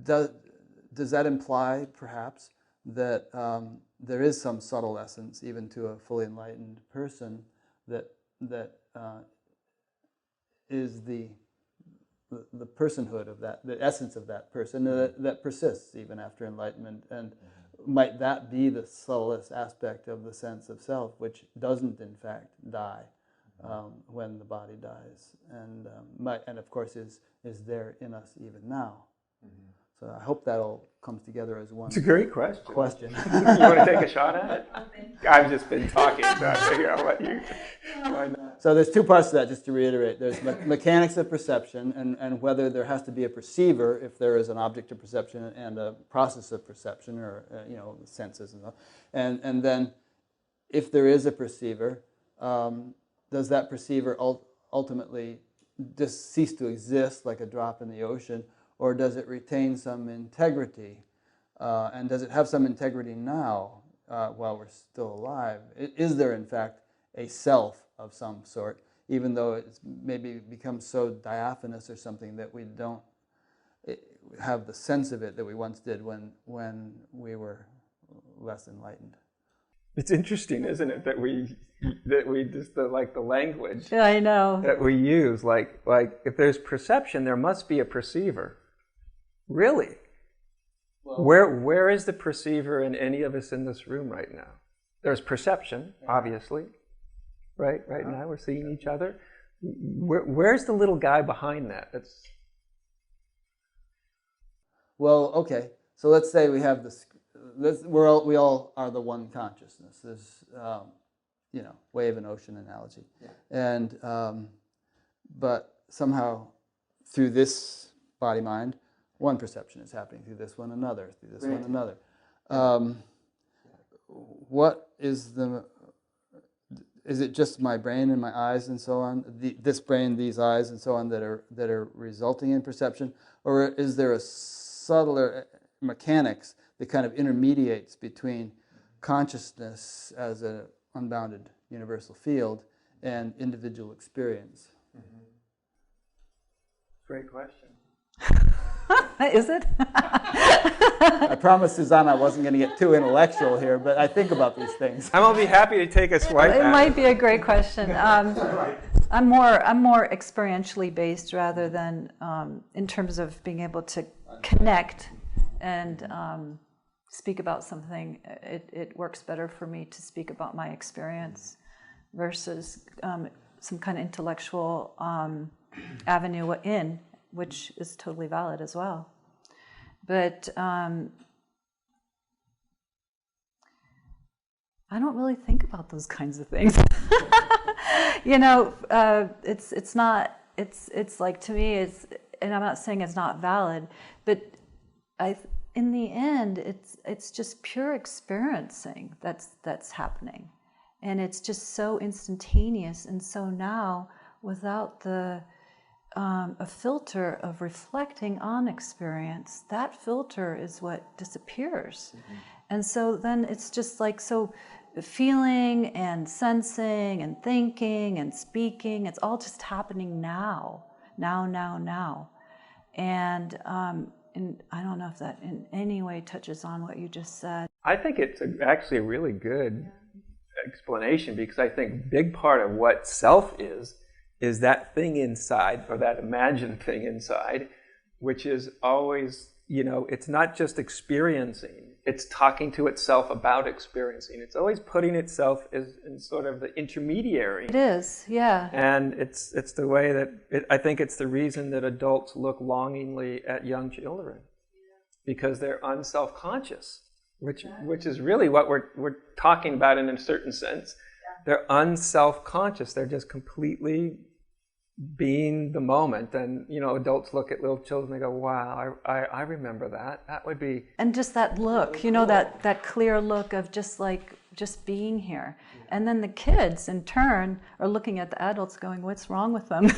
Does that imply, perhaps, that there is some subtle essence, even to a fully enlightened person, that is the personhood of that, the essence of that person that persists even after enlightenment? And might that be the subtlest aspect of the sense of self, which doesn't in fact die when the body dies, and of course is there in us even now? So I hope that all comes together as one. It's a great question. You want to take a shot at it? I've just been talking, so I figure I'll let you. Why not? So there's two parts to that, just to reiterate. There's mechanics of perception, and whether there has to be a perceiver if there is an object of perception and a process of perception, or senses and all. And then if there is a perceiver, does that perceiver ultimately just cease to exist like a drop in the ocean, or does it retain some integrity? And does it have some integrity now while we're still alive? Is there, in fact, a self of some sort, even though it's maybe becomes so diaphanous or something that we don't have the sense of it that we once did when we were less enlightened? It's interesting, isn't it, that we just the language. Yeah, I know. That we use, like if there's perception, there must be a perceiver. Really? Well, where is the perceiver in any of us in this room right now? There's perception, obviously, right? Right now we're seeing each other. Where's the little guy behind that? Well, okay. So let's say we have this. We all are the one consciousness. There's, wave and ocean analogy, and but somehow through this body mind, one perception is happening, through this one another, through this one another. What is is it just my brain and my eyes and so on, this brain, these eyes and so on that are resulting in perception, or is there a subtler mechanics that kind of intermediates between consciousness as an unbounded universal field and individual experience? Great question. Is it? I promised Susanne I wasn't going to get too intellectual here, but I think about these things. I'm going to be happy to take a swipe at it. It might be a great question. I'm more experientially based rather than in terms of being able to connect and speak about something. It works better for me to speak about my experience versus some kind of intellectual avenue in, which is totally valid as well. But I don't really think about those kinds of things. It's not. It's like, to me, and I'm not saying it's not valid, but in the end, it's just pure experiencing that's happening, and it's just so instantaneous. And so now, without a filter of reflecting on experience, that filter is what disappears. Mm-hmm. And so then it's just like, so feeling and sensing and thinking and speaking, it's all just happening now. And I don't know if that in any way touches on what you just said. I think it's actually a really good explanation, because I think a big part of what self is that thing inside, or that imagined thing inside, which is always, it's not just experiencing, it's talking to itself about experiencing. It's always putting itself in sort of the intermediary. It is, yeah. And it's the way that, I think it's the reason that adults look longingly at young children, because they're unself-conscious, which is really what we're talking about in a certain sense. They're unself-conscious. They're just completely being the moment. And, adults look at little children and they go, wow, I remember that. That would be... And just that look, really cool. that clear look of just being here. Yeah. And then the kids, in turn, are looking at the adults going, what's wrong with them?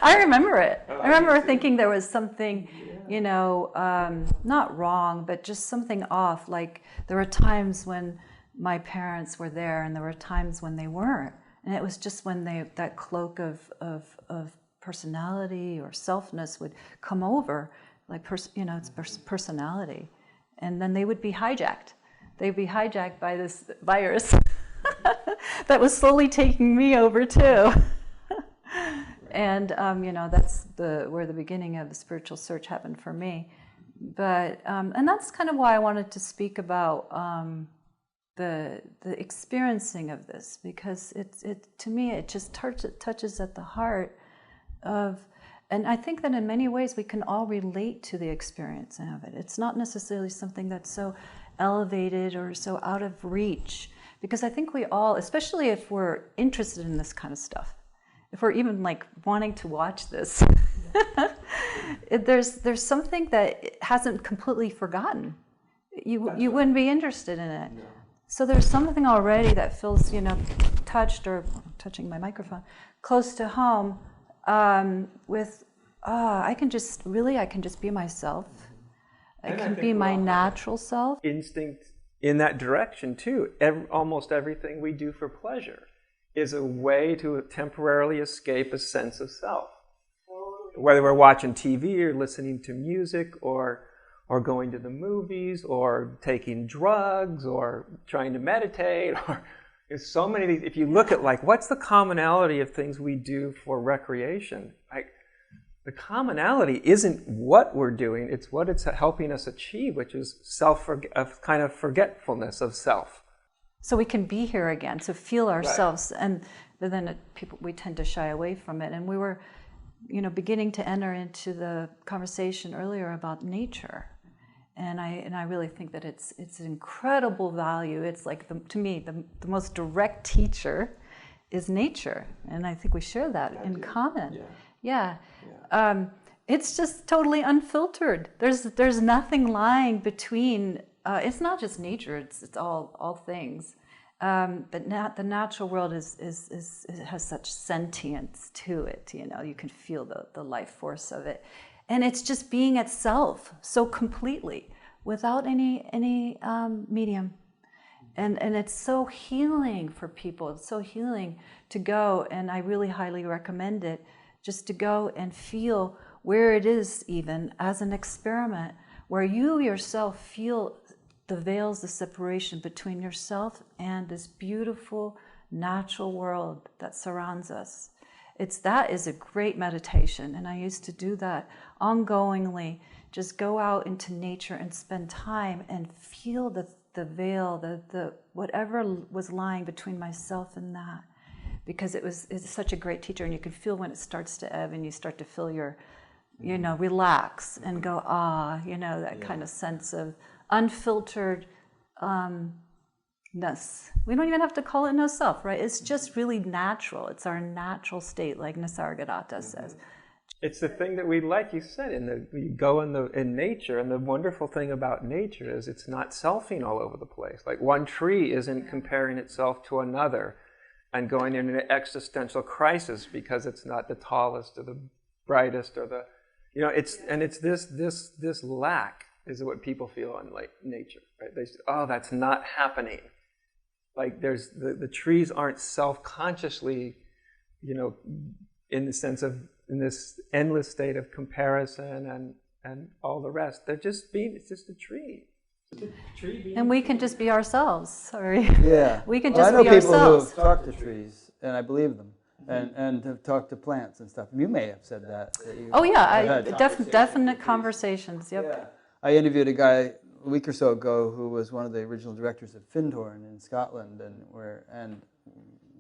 I remember it. I remember thinking there was something, not wrong, but just something off. Like, there were times when my parents were there, and there were times when they weren't. And it was just when that cloak of personality or selfness would come over, like, it's personality. And then they would be hijacked. They'd be hijacked by this virus that was slowly taking me over too. And, that's where the beginning of the spiritual search happened for me. But, and that's kind of why I wanted to speak about the experiencing of this, because to me, it just touches at the heart of, and I think that in many ways we can all relate to the experiencing of it. It's not necessarily something that's so elevated or so out of reach, because I think we all, especially if we're interested in this kind of stuff, if we're even like wanting to watch this, there's something that hasn't completely forgotten. You wouldn't be interested in it. No. So there's something already that feels, touched, or touching my microphone, close to home, with, I can just be myself. I can be my natural self. Instinct in that direction too. Almost everything we do for pleasure is a way to temporarily escape a sense of self. Whether we're watching TV or listening to music or going to the movies or taking drugs or trying to meditate, or there's so many of these. If you look at what's the commonality of things we do for recreation, the commonality isn't what we're doing, it's what it's helping us achieve, which is a kind of forgetfulness of self. So we can be here again, so feel ourselves, right. But then we tend to shy away from it. And we were, beginning to enter into the conversation earlier about nature. And I really think that it's an incredible value. It's like, to me, the most direct teacher is nature. And I think we share that in common. Yeah. It's just totally unfiltered. There's nothing lying between. It's not just nature. It's all things. But the natural world has such sentience to it. You can feel the life force of it. And it's just being itself so completely, without any medium. And it's so healing for people. It's so healing to go, and I really highly recommend it, just to go and feel where it is, even as an experiment, where you yourself feel the veils, the separation between yourself and this beautiful natural world that surrounds us. That is a great meditation, and I used to do that ongoingly. Just go out into nature and spend time and feel the veil, the whatever was lying between myself and that, because it's such a great teacher, and you can feel when it starts to ebb, and you start to feel your, relax and go that kind of sense of unfiltered We don't even have to call it no self, right? It's just really natural. It's our natural state, like Nisargadatta says. It's the thing that we, like you said, you go in nature, and the wonderful thing about nature is it's not selfing all over the place. Like one tree isn't comparing itself to another and going into an existential crisis because it's not the tallest or the brightest or the, it's this lack is what people feel in like nature, right? They say, oh, that's not happening. Like there's the trees aren't self-consciously, in the sense of in this endless state of comparison and all the rest. They're just it's just a tree. And we can just be ourselves. Sorry. Yeah. We can just I know be people ourselves. who have talked to trees, and I believe them, and have talked to plants and stuff. You may have said that. Oh yeah, definite conversations. Yep. Yeah. I interviewed a guy a week or so ago who was one of the original directors of Findhorn in Scotland, and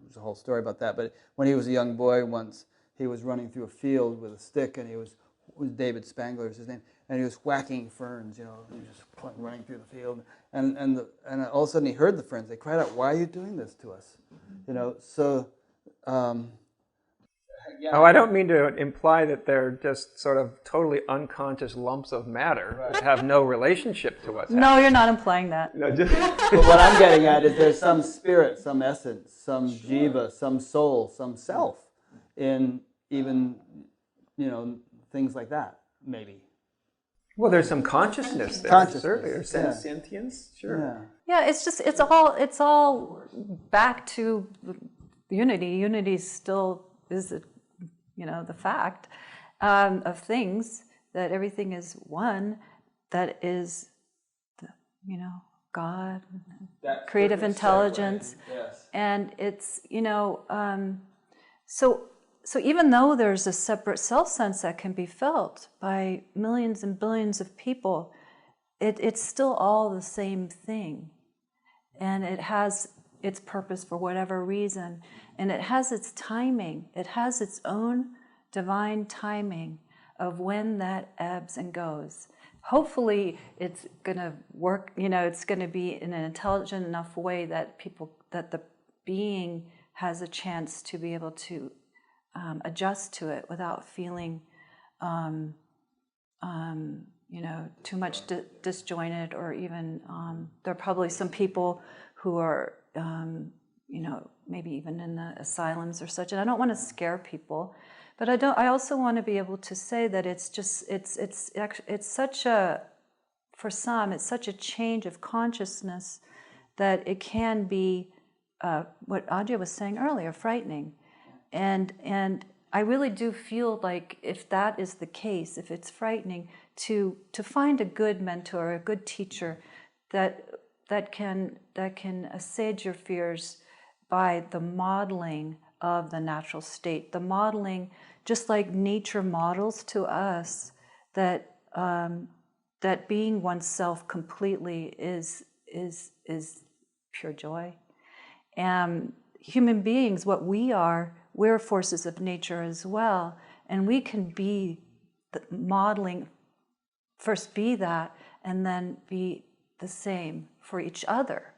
there's a whole story about that. But when he was a young boy, once he was running through a field with a stick, and he was David Spangler is his name, and he was whacking ferns, he was just running through the field, and all of a sudden he heard the ferns. They cried out, "Why are you doing this to us?" So. I don't mean to imply that they're just sort of totally unconscious lumps of matter that have no relationship to us. No, you're not implying that. No, just But what I'm getting at is there's some spirit, some essence, some jiva, some soul, some self in even, things like that, maybe. Well, there's some consciousness there. Consciousness, Certainly. Or yeah. sentience, sure. Yeah, it's all back to unity. Unity still is the fact of things, that everything is one, that is, God, That creative perfect intelligence. segue. Yes. And it's, so even though there's a separate self-sense that can be felt by millions and billions of people, it's still all the same thing. And it has its purpose for whatever reason. And it has its timing. It has its own divine timing of when that ebbs and goes. Hopefully it's going to work, it's going to be in an intelligent enough way that the being has a chance to be able to adjust to it without feeling, too much disjointed, or even, there are probably some people who are, maybe even in the asylums or such, and I don't want to scare people, but I also want to be able to say that it's such a, for some, it's such a change of consciousness that it can be, what Adya was saying earlier, frightening. And I really do feel like if that is the case, if it's frightening, to find a good mentor, a good teacher that can assuage your fears by the modeling of the natural state, the modeling, just like nature models to us that being oneself completely is pure joy. And human beings, what we are, we're forces of nature as well, and we can be the modeling, first be that, and then be the same for each other,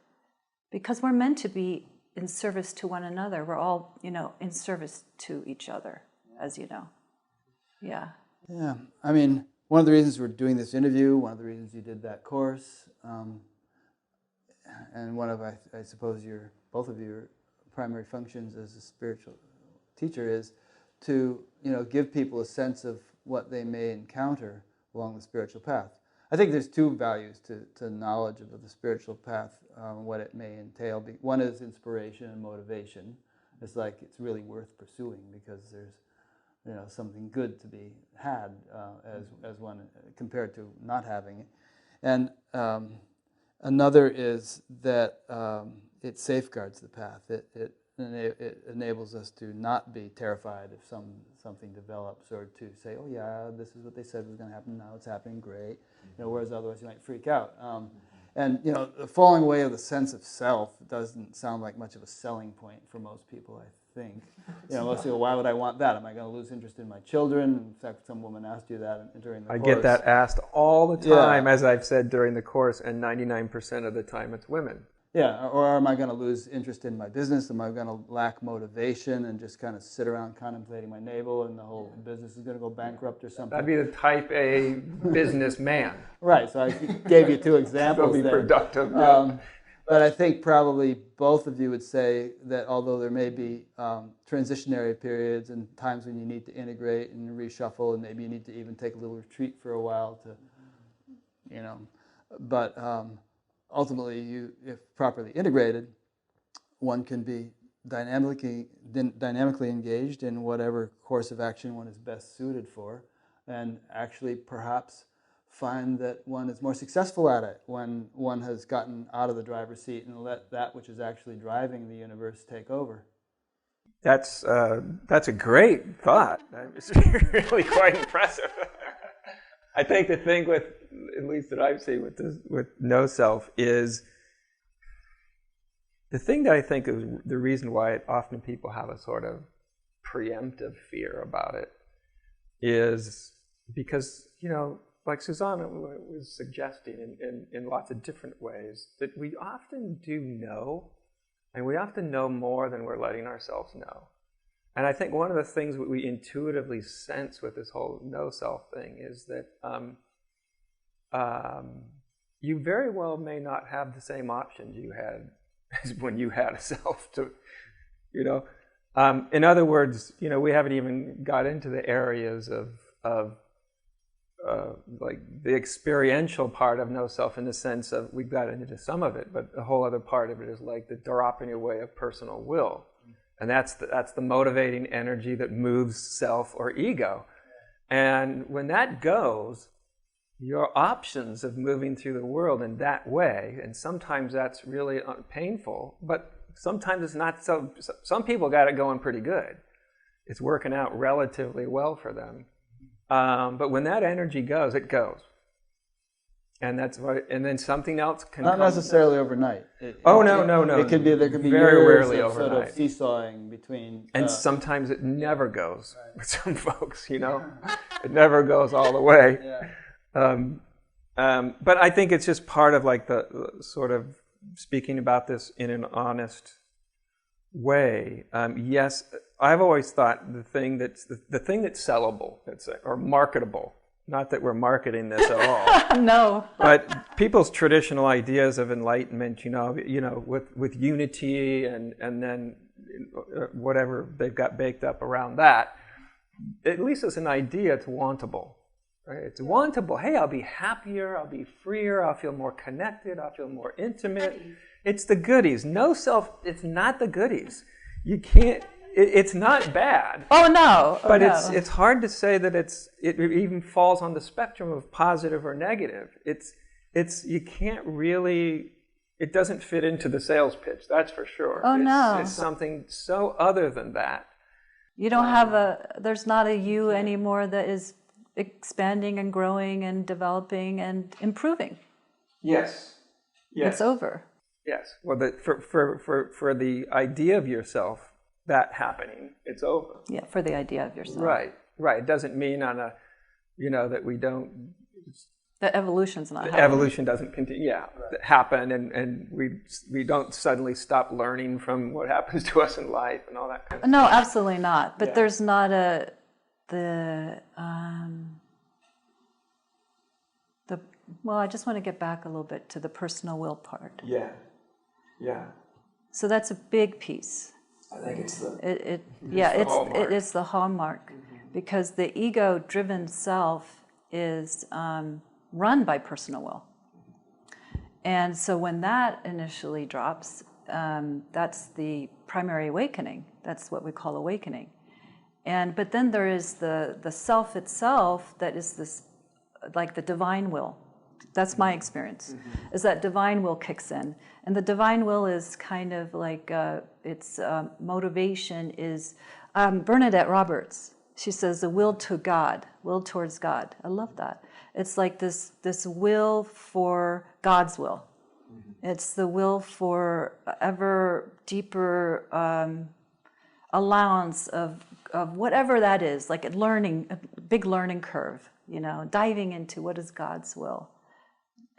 because we're meant to be in service to one another. We're all, in service to each other, as you know. Yeah. Yeah. I mean, one of the reasons we're doing this interview, one of the reasons you did that course, and one of, I suppose, both of your primary functions as a spiritual teacher is to, give people a sense of what they may encounter along the spiritual path. I think there's two values to knowledge of the spiritual path, what it may entail. One is inspiration and motivation. It's like it's really worth pursuing because there's, something good to be had as one compared to not having it. And another is that it safeguards the path. It enables us to not be terrified if something develops, or to say, oh yeah, this is what they said was going to happen, now it's happening, great. Whereas otherwise you might freak out. And the falling away of the sense of self doesn't sound like much of a selling point for most people, I think. Most people, why would I want that? Am I going to lose interest in my children? In fact, some woman asked you that during the course. I get that asked all the time, as I've said during the course, and 99% of the time it's women. Yeah, or am I going to lose interest in my business? Am I going to lack motivation and just kind of sit around contemplating my navel and the whole business is going to go bankrupt or something? That'd be the type A businessman. Right, so I gave you two examples Be there. productive. But I think probably both of you would say that although there may be transitionary periods and times when you need to integrate and reshuffle, and maybe you need to even take a little retreat for a while to, but ultimately, if properly integrated, one can be dynamically engaged in whatever course of action one is best suited for, and actually perhaps find that one is more successful at it when one has gotten out of the driver's seat and let that which is actually driving the universe take over. That's a great thought. It's really quite impressive. I think the thing with, at least that I've seen with no self, is the thing that I think is the reason why often people have a sort of preemptive fear about it is because, like Susanne was suggesting in lots of different ways, that we often do know, and we often know more than we're letting ourselves know. And I think one of the things that we intuitively sense with this whole no-self thing is that you very well may not have the same options you had as when you had a self to, in other words, we haven't even got into the areas of like the experiential part of no self, in the sense of we've got into some of it, but a whole other part of it is like the dropping away of personal will. And that's the motivating energy that moves self or ego. And when that goes, your options of moving through the world in that way, and sometimes that's really painful, but sometimes it's not so. Some people got it going pretty good. It's working out relatively well for them. But when that energy goes, it goes. And that's what, and then something else can not come. necessarily overnight. No. It could be, there could be very years rarely of overnight. sort of seesawing between. And sometimes it never goes with some folks, It never goes all the way. Yeah. But I think it's just part of like the sort of speaking about this in an honest way. Yes, I've always thought the thing that's sellable, or marketable. Not that we're marketing this at all. No. But people's traditional ideas of enlightenment, with unity and then whatever they've got baked up around that, at least as an idea, it's wantable. Right? It's wantable. Hey, I'll be happier, I'll be freer, I'll feel more connected, I'll feel more intimate. It's the goodies. No self, it's not the goodies. You can't. It's not bad. Oh no! But it's hard to say that it even falls on the spectrum of positive or negative. It's you can't really. It doesn't fit into the sales pitch. That's for sure. Oh no! It's something so other than that. You don't have there's not a you anymore that is expanding and growing and developing and improving. Yes. It's over. Yes. Well, for the idea of yourself, that happening, it's over. Yeah, for the idea of yourself. Right. It doesn't mean on a, that we don't. That evolution's not happening. Evolution doesn't continue. Happen, and we don't suddenly stop learning from what happens to us in life and all that kind of stuff. No, absolutely not. But there's not well, I just want to get back a little bit to the personal will part. Yeah. So that's a big piece. I think it's it is the hallmark, because the ego-driven self is run by personal will, and so when that initially drops, that's the primary awakening. That's what we call awakening, but then there is the self itself that is this, like the divine will. That's my experience, is that divine will kicks in. And the divine will is kind of like, its motivation is, Bernadette Roberts, she says, the will to God, will towards God. I love that. It's like this will for God's will. It's the will for ever deeper allowance of whatever that is, like a big learning curve, diving into what is God's will.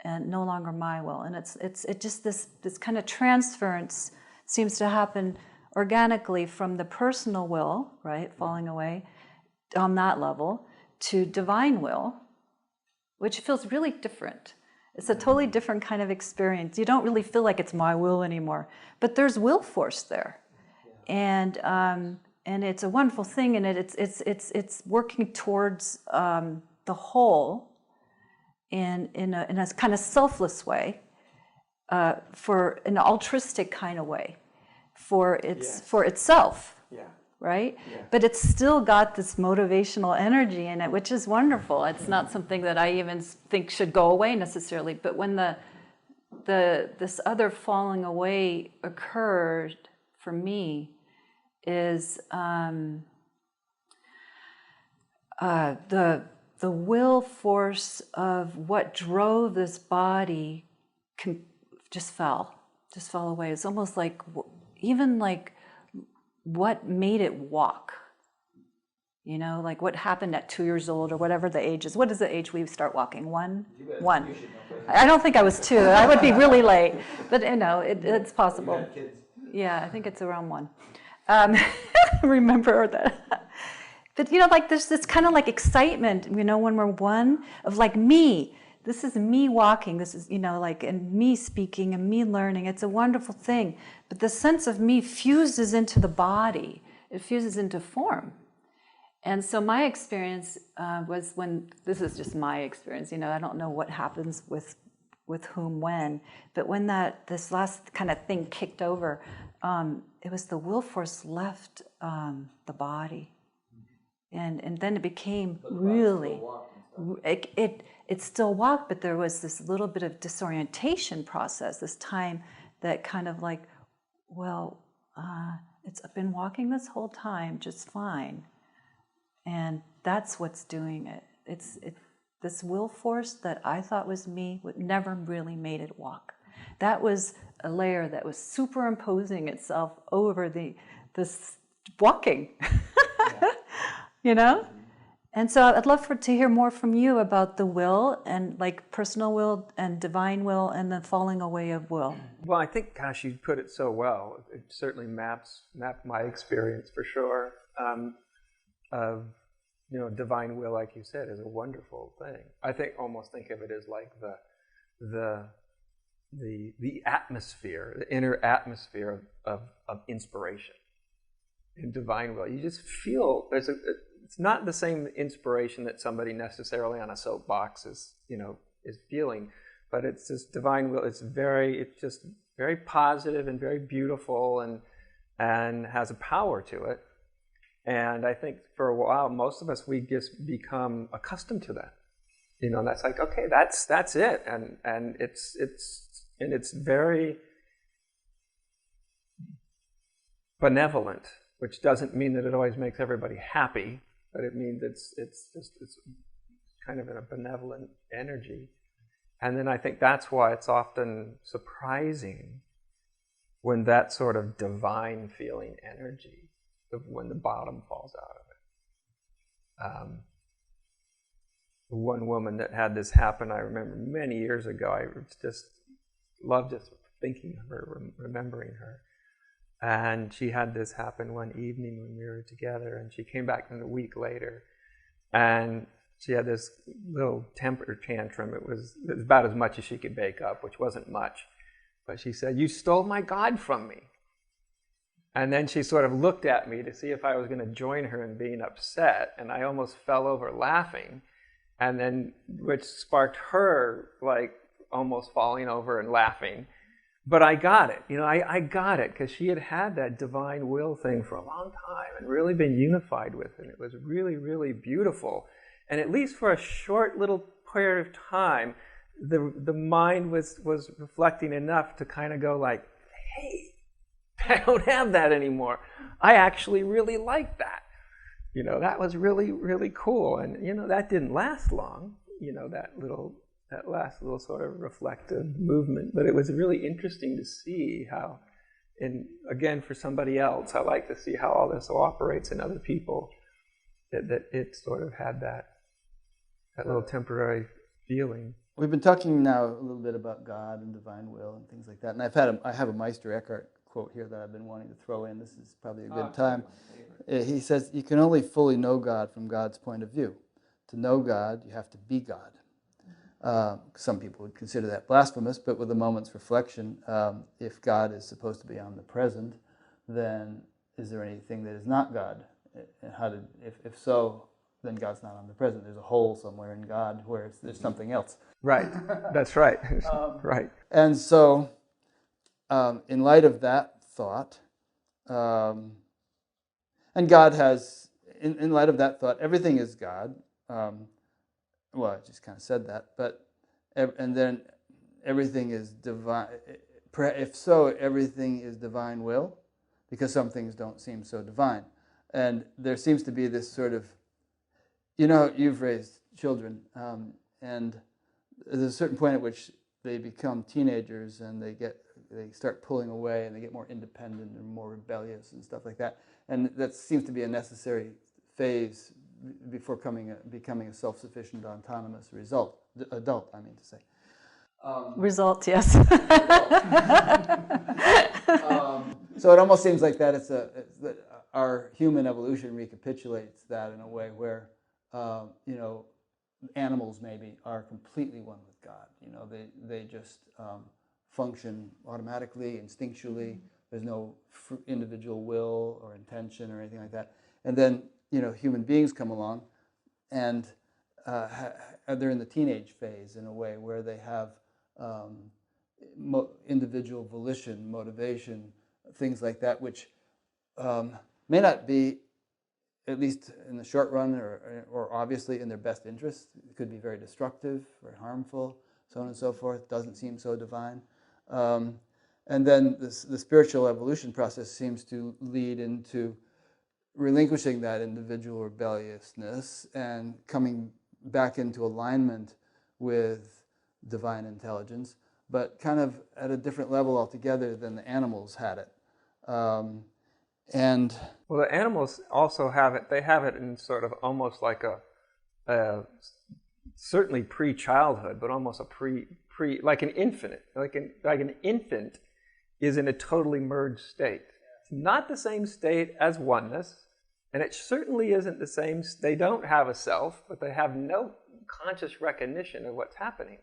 and no longer my will. And it just this kind of transference seems to happen organically from the personal will, right, falling away on that level, to divine will, which feels really different. It's a totally different kind of experience. You don't really feel like it's my will anymore, but there's will force there, and it's a wonderful thing. And it's working towards the whole in a kind of selfless way, for an altruistic kind of way, for itself. Yeah. Right? Yeah. But it's still got this motivational energy in it, which is wonderful. It's not something that I even think should go away necessarily. But when this other falling away occurred for me, is the will force of what drove this body just fell away. It's almost like even like what made it walk, like what happened at 2 years old or whatever the age is. What is the age we start walking? One. I don't think I was 2. I would be really late, but it's possible. Yeah, I think it's around 1. Remember that. But like there's this kind of like excitement, when we're one, of like me. This is me walking. This is, and me speaking and me learning. It's a wonderful thing. But the sense of me fuses into the body. It fuses into form. And so my experience was when, this is just my experience, I don't know what happens with whom when, but when this last kind of thing kicked over, it was the will force left the body. And then it became really, it still walked, but there was this little bit of disorientation process, this time that kind of like, it's been walking this whole time just fine. And that's what's doing it. This will force that I thought was me never really made it walk. That was a layer that was superimposing itself over this walking, And so I'd love to hear more from you about the will and like personal will and divine will and the falling away of will. Well, I think, gosh, you put it so well. It certainly mapped my experience for sure. Divine will, like you said, is a wonderful thing. I almost think of it as like the atmosphere, the inner atmosphere of inspiration. In divine will, you just feel it's not the same inspiration that somebody necessarily on a soapbox is feeling, but it's this divine will. It's just very positive and very beautiful and has a power to it. And I think for a while, most of us, we just become accustomed to that. That's like, okay, that's it, and it's very benevolent, which doesn't mean that it always makes everybody happy, but it means it's kind of in a benevolent energy. And then I think that's why it's often surprising when that sort of divine feeling energy, when the bottom falls out of it. One woman that had this happen, I remember many years ago, I just loved just thinking of her, remembering her. And she had this happen one evening when we were together, and she came back a week later, and she had this little temper tantrum. It was about as much as she could bake up, which wasn't much. But she said, "You stole my God from me." And then she sort of looked at me to see if I was going to join her in being upset, and I almost fell over laughing, and then which sparked her like almost falling over and laughing. But I got it, I got it, because she had that divine will thing for a long time and really been unified with it. It was really, really beautiful. And at least for a short little period of time, the mind was reflecting enough to kind of go like, hey, I don't have that anymore. I actually really like that. That was really, really cool. And, that didn't last long, that last little sort of reflective movement. But it was really interesting to see how, and again, for somebody else, I like to see how all this operates in other people, that it sort of had that little temporary feeling. we've been talking now a little bit about God and divine will and things like that. And I have a Meister Eckhart quote here that I've been wanting to throw in. This is probably a good time. He says, "You can only fully know God from God's point of view. To know God, you have to be God." Some people would consider that blasphemous, but with a moment's reflection, if God is supposed to be omnipresent, then is there anything that is not God? And if so, then God's not omnipresent. There's a hole somewhere in God where there's something else. Right. That's right. Right. And so, in light of that thought, and God has, in light of that thought, everything is God. Well, I just kind of said that, but, and then everything is divine. If so, everything is divine will, because some things don't seem so divine. And there seems to be this sort of, you've raised children, and there's a certain point at which they become teenagers and they start pulling away and they get more independent and more rebellious and stuff like that. And that seems to be a necessary phase before becoming a self-sufficient, autonomous adult, I mean to say. Result, yes. So it almost seems like that that our human evolution recapitulates that in a way where, animals maybe are completely one with God. They just function automatically, instinctually. There's no individual will or intention or anything like that. And then, human beings come along and they're in the teenage phase in a way where they have individual volition, motivation, things like that, which may not be, at least in the short run or obviously in their best interest. It could be very destructive, very harmful, so on and so forth. Doesn't seem so divine. And then the spiritual evolution process seems to lead into relinquishing that individual rebelliousness and coming back into alignment with divine intelligence, but kind of at a different level altogether than the animals had it. And well, the animals also have it. They have it in sort of almost like a certainly pre-childhood, but almost a like an infant. Like an infant is in a totally merged state. It's not the same state as oneness, and it certainly isn't the same. They don't have a self, but they have no conscious recognition of what's happening.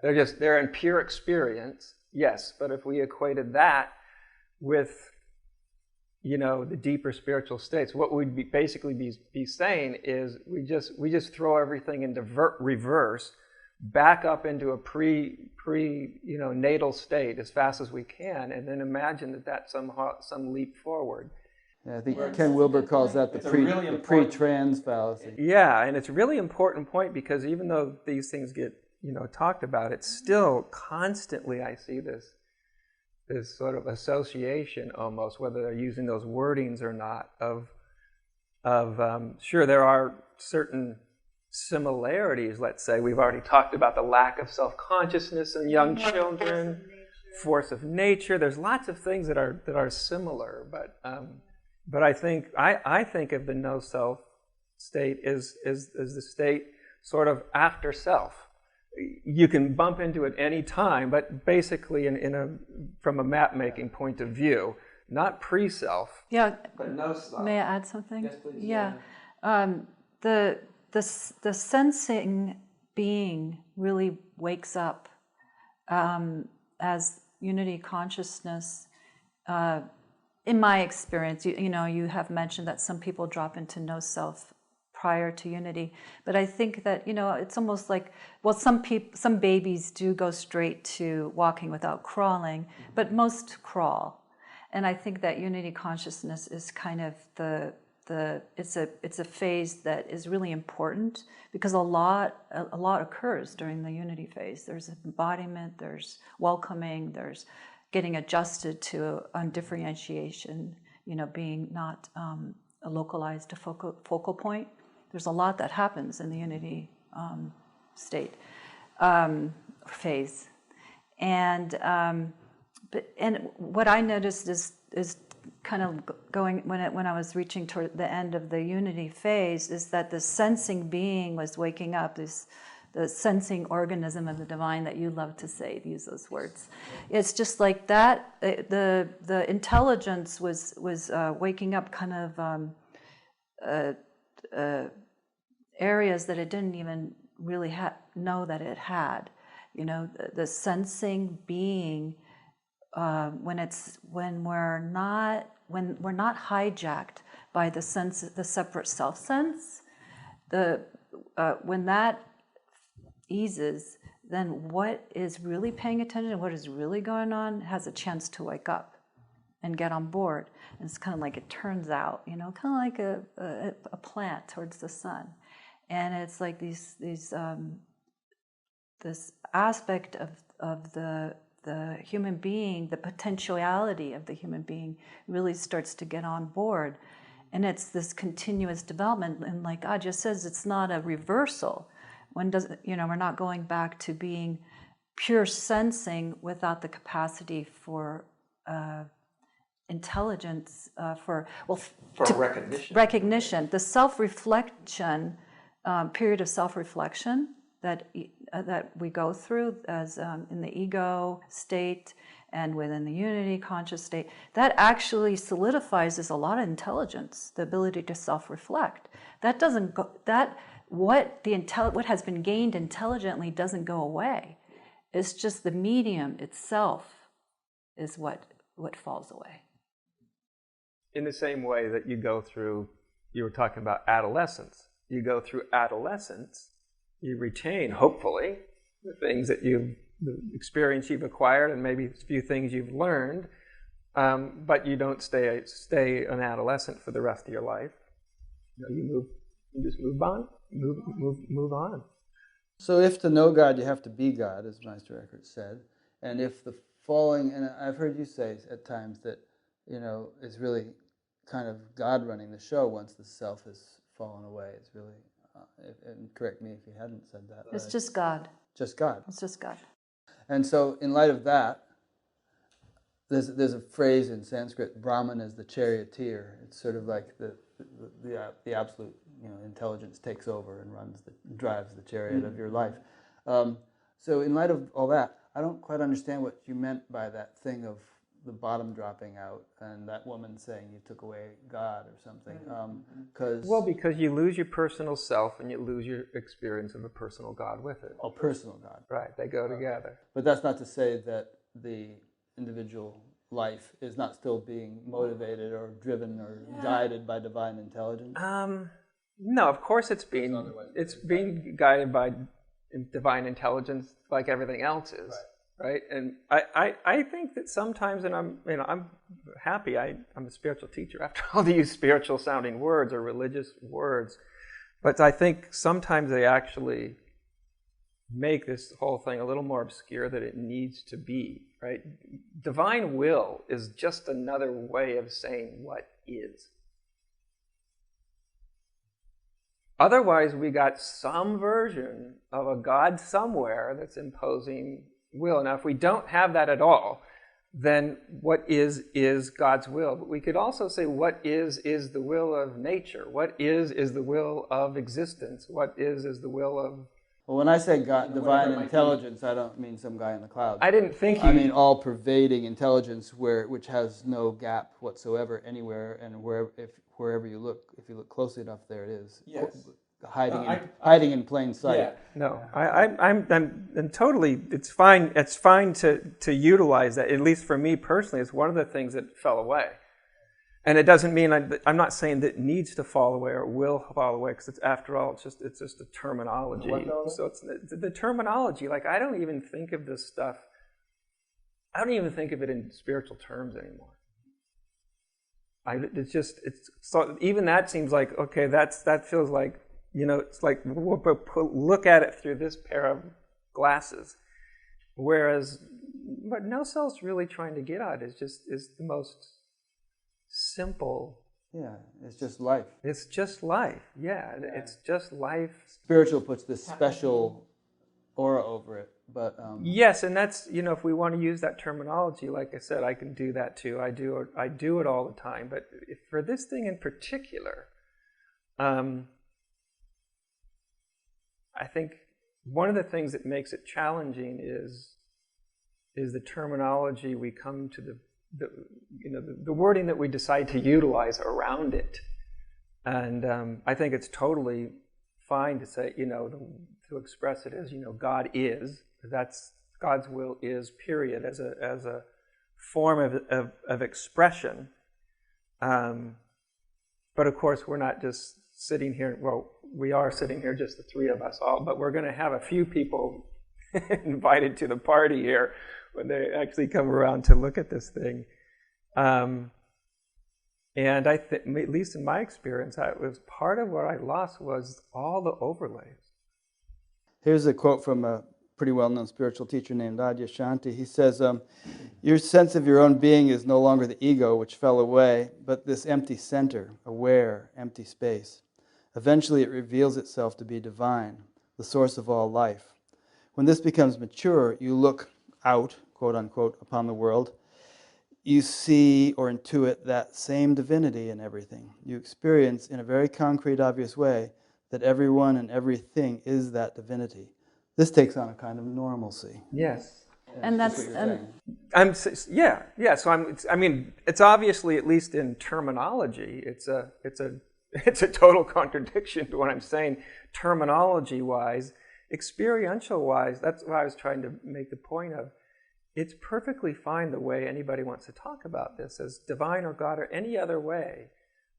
They're in pure experience, yes, but if we equated that with, the deeper spiritual states, what we'd basically be saying is we just throw everything into reverse, back up into a natal state as fast as we can, and then imagine that that's some leap forward. Yeah, I think Ken Wilber calls that the pre-trans fallacy. Yeah, and it's a really important point because even though these things get talked about, it's still constantly I see this sort of association almost, whether they're using those wordings or not, of sure there are certain similarities. Let's say we've already talked about the lack of self-consciousness in young children, force of nature. There's lots of things that are similar, but I think of the no self state is the state sort of after self. You can bump into it any time, but basically from a map-making point of view, not pre-self. Yeah. But no self. May I add something? Yes, please. Yeah. The sensing being really wakes up as unity consciousness. In my experience, you have mentioned that some people drop into no self prior to unity, but I think that it's almost like, well, some babies do go straight to walking without crawling, but most crawl, and I think that unity consciousness is kind of it's a phase that is really important because a lot occurs during the unity phase. There's embodiment, there's welcoming, there's getting adjusted to differentiation, being not a localized focal point. There's a lot that happens in the unity state phase, and what I noticed is kind of going when I was reaching toward the end of the unity phase is that the sensing being was waking up. This the sensing organism of the divine that you love to say, use those words. It's just like that. The intelligence was waking up kind of areas that it didn't even really know that it had. You know, the sensing being when we're not hijacked by the sense, the separate self sense. When that eases, then what is really paying attention, what is really going on, has a chance to wake up and get on board. And it's kind of like it turns out, you know, kind of like a plant towards the sun. And it's like this aspect of the human being, the potentiality of the human being really starts to get on board. And it's this continuous development. And like Adya says, it's not a reversal. We're not going back to being pure sensing without the capacity for intelligence, for recognition. The self-reflection, period of self-reflection that we go through as in the ego state and within the unity conscious state, that actually solidifies as a lot of intelligence, the ability to self-reflect. That doesn't go, what has been gained intelligently doesn't go away. It's just the medium itself is what falls away. In the same way that you go through, you were talking about adolescence. You go through adolescence, you retain, hopefully, the things that the experience you've acquired and maybe a few things you've learned, but you don't stay an adolescent for the rest of your life. You just move on. Move on. So if to know God, you have to be God, as Meister Eckhart said. And if the falling, and I've heard you say at times that, it's really kind of God running the show once the self has fallen away. It's really, and correct me if you hadn't said that. It's just God. Just God. It's just God. And so in light of that, there's a phrase in Sanskrit, Brahman is the charioteer. It's sort of like the absolute, intelligence takes over and drives the chariot of your life. So in light of all that, I don't quite understand what you meant by that thing of the bottom dropping out and that woman saying you took away God or something. Because you lose your personal self and you lose your experience of a personal God with it. Oh, personal God. Right, they go together. But that's not to say that the individual life is not still being motivated or driven or guided by divine intelligence? No, of course it's being guided by divine intelligence like everything else is. Right? And I think that sometimes, and I'm happy, I'm a spiritual teacher after all these spiritual sounding words or religious words, but I think sometimes they actually make this whole thing a little more obscure than it needs to be, right? Divine will is just another way of saying what is. Otherwise, we got some version of a God somewhere that's imposing will. Now, if we don't have that at all, then what is God's will. But we could also say what is the will of nature. What is the will of existence. What is the will of... Well, when I say God, divine intelligence, I don't mean some guy in the clouds. I didn't think I mean all-pervading intelligence, which has no gap whatsoever anywhere, and wherever you look, if you look closely enough, there it is. Yes. Hiding in plain sight. Yeah. No, I'm totally. It's fine. It's fine to utilize that. At least for me personally, it's one of the things that fell away. And it doesn't mean I'm not saying that it needs to fall away or will fall away, because after all, it's just a terminology. So it's the terminology. Like, I don't even think of this stuff. I don't even think of it in spiritual terms anymore. So even that seems like, okay, that feels like, it's like we'll look at it through this pair of glasses. Whereas what no self's really trying to get at is the most simple. Yeah, it's just life. It's just life. Yeah, it's just life. Spiritual puts this special aura over it, but yes, and that's, if we want to use that terminology, like I said, I can do that too. I do it all the time. But for this thing in particular, I think one of the things that makes it challenging is the terminology we come to, the wording that we decide to utilize around it. And I think it's totally fine to say, to express it as, God is. That's God's will is, period, as a form of expression. But of course, we're not just sitting here. Well, we are sitting here, just the three of us all. But we're going to have a few people invited to the party here when they actually come around to look at this thing. And I think, at least in my experience, it was part of what I lost was all the overlays. Here's a quote from a pretty well-known spiritual teacher named Adyashanti. He says, your sense of your own being is no longer the ego, which fell away, but this empty center, aware, empty space. Eventually it reveals itself to be divine, the source of all life. When this becomes mature, you look out, quote unquote, upon the world. You see or intuit that same divinity in everything. You experience in a very concrete, obvious way that everyone and everything is that divinity. This takes on a kind of normalcy. Yes. And that's what you're saying. So it's obviously, at least in terminology, it's a total contradiction to what I'm saying terminology-wise. Experiential-wise, that's what I was trying to make the point of. It's perfectly fine the way anybody wants to talk about this, as divine or God or any other way.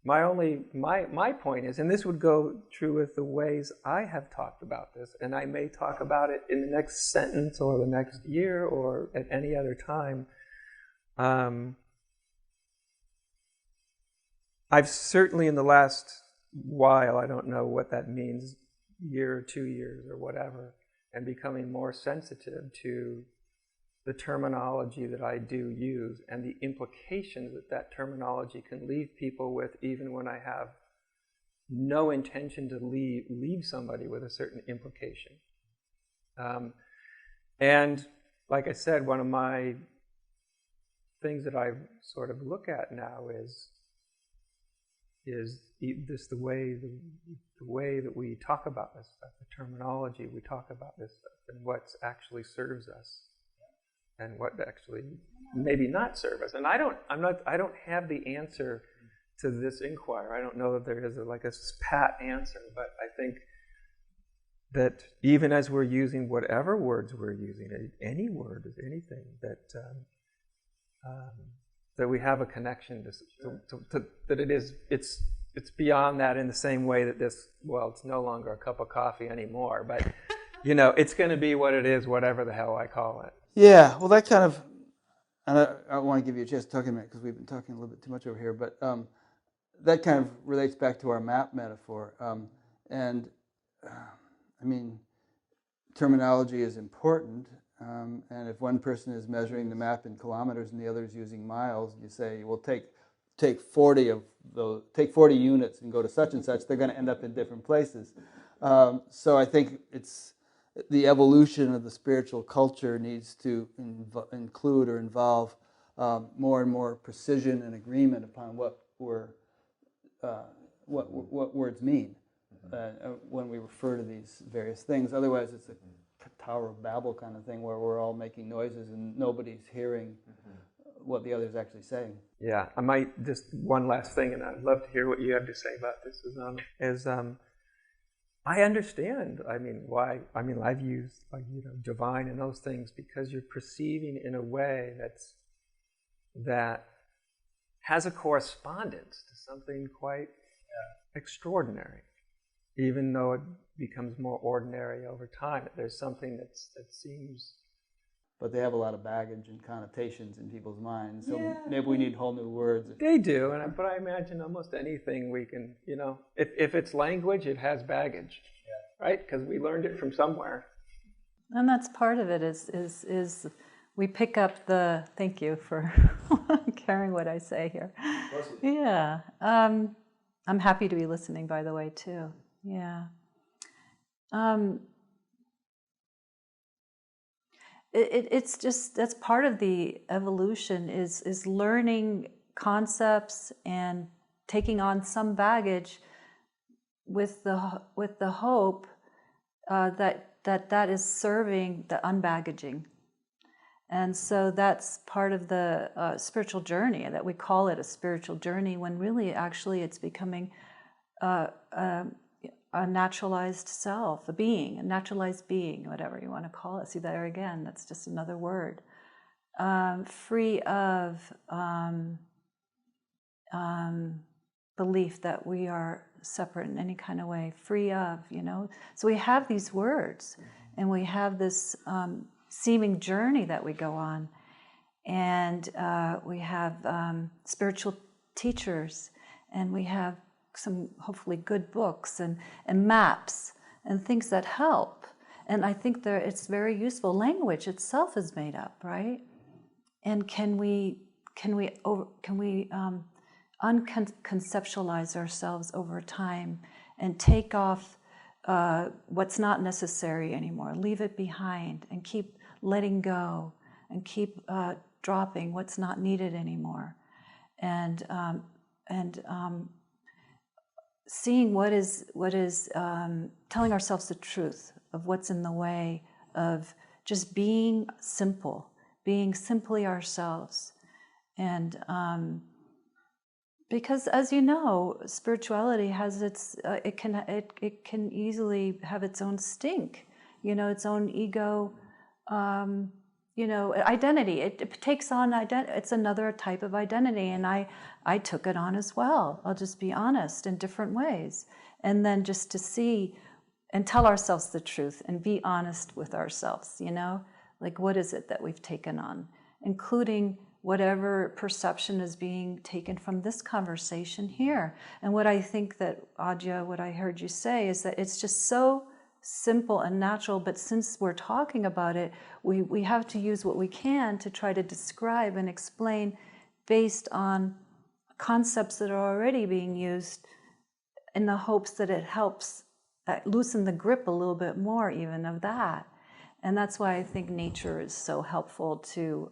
My point is, and this would go true with the ways I have talked about this, and I may talk about it in the next sentence or the next year or at any other time. I've certainly in the last while, I don't know what that means, year or 2 years or whatever, and becoming more sensitive to the terminology that I do use and the implications that terminology can leave people with, even when I have no intention to leave somebody with a certain implication. And like I said, one of my things that I sort of look at now is this the way that we talk about this stuff, the terminology we talk about this stuff, and what actually serves us. And what actually maybe not serve us. And I don't have the answer to this inquire. I don't know that there is a pat answer, but I think that even as we're using whatever words we're using, any word is anything, that we have a connection to that it's beyond that in the same way that it's no longer a cup of coffee anymore, but it's going to be what it is, whatever the hell I call it. Yeah, well, that kind of, and I want to give you a chance to talk in a minute because we've been talking a little bit too much over here, but that kind of relates back to our map metaphor. Terminology is important, and if one person is measuring the map in kilometers and the other is using miles, you say, well, take 40 of those, take 40 units and go to such and such, they're going to end up in different places. So I think the evolution of the spiritual culture needs to include or involve more and more precision and agreement upon what words mean when we refer to these various things. Otherwise, it's a Tower of Babel kind of thing where we're all making noises and nobody's hearing what the other's actually saying. Yeah, I might just one last thing, and I'd love to hear what you have to say about this. I understand. Why? I've used divine and those things because you're perceiving in a way that has a correspondence to something quite extraordinary, even though it becomes more ordinary over time. There's something that seems. But they have a lot of baggage and connotations in people's minds, so maybe we need whole new words. They do, but I imagine almost anything we can, if it's language, it has baggage, right? Because we learned it from somewhere. And that's part of it is we pick up the, thank you for carrying what I say here. Yeah. I'm happy to be listening, by the way, too. Yeah. It's just, that's part of the evolution is learning concepts and taking on some baggage with the hope that that is serving the unbaggaging. And so that's part of the spiritual journey, that we call it a spiritual journey, when really actually it's becoming a naturalized self, a being, a naturalized being, whatever you want to call it. See, there again, that's just another word. Free of belief that we are separate in any kind of way, free of, So we have these words, and we have this seeming journey that we go on, and we have spiritual teachers, and we have some hopefully good books and maps and things that help. And I think it's very useful. Language itself is made up, right? And can we unconceptualize ourselves over time and take off what's not necessary anymore, leave it behind, and keep letting go, and keep dropping what's not needed anymore, and seeing what is telling ourselves the truth of what's in the way of just being simple, being simply ourselves. And because, as you know, spirituality has it can easily have its own stink, its own ego, identity. It takes on it's another type of identity, and I took it on as well. I'll just be honest, in different ways, and then just to see and tell ourselves the truth and be honest with ourselves. Like, what is it that we've taken on, including whatever perception is being taken from this conversation here. And what I think that, Adya, what I heard you say is that it's just so simple and natural, but since we're talking about it, we have to use what we can to try to describe and explain based on concepts that are already being used, in the hopes that it helps loosen the grip a little bit more even of that. And that's why I think nature is so helpful to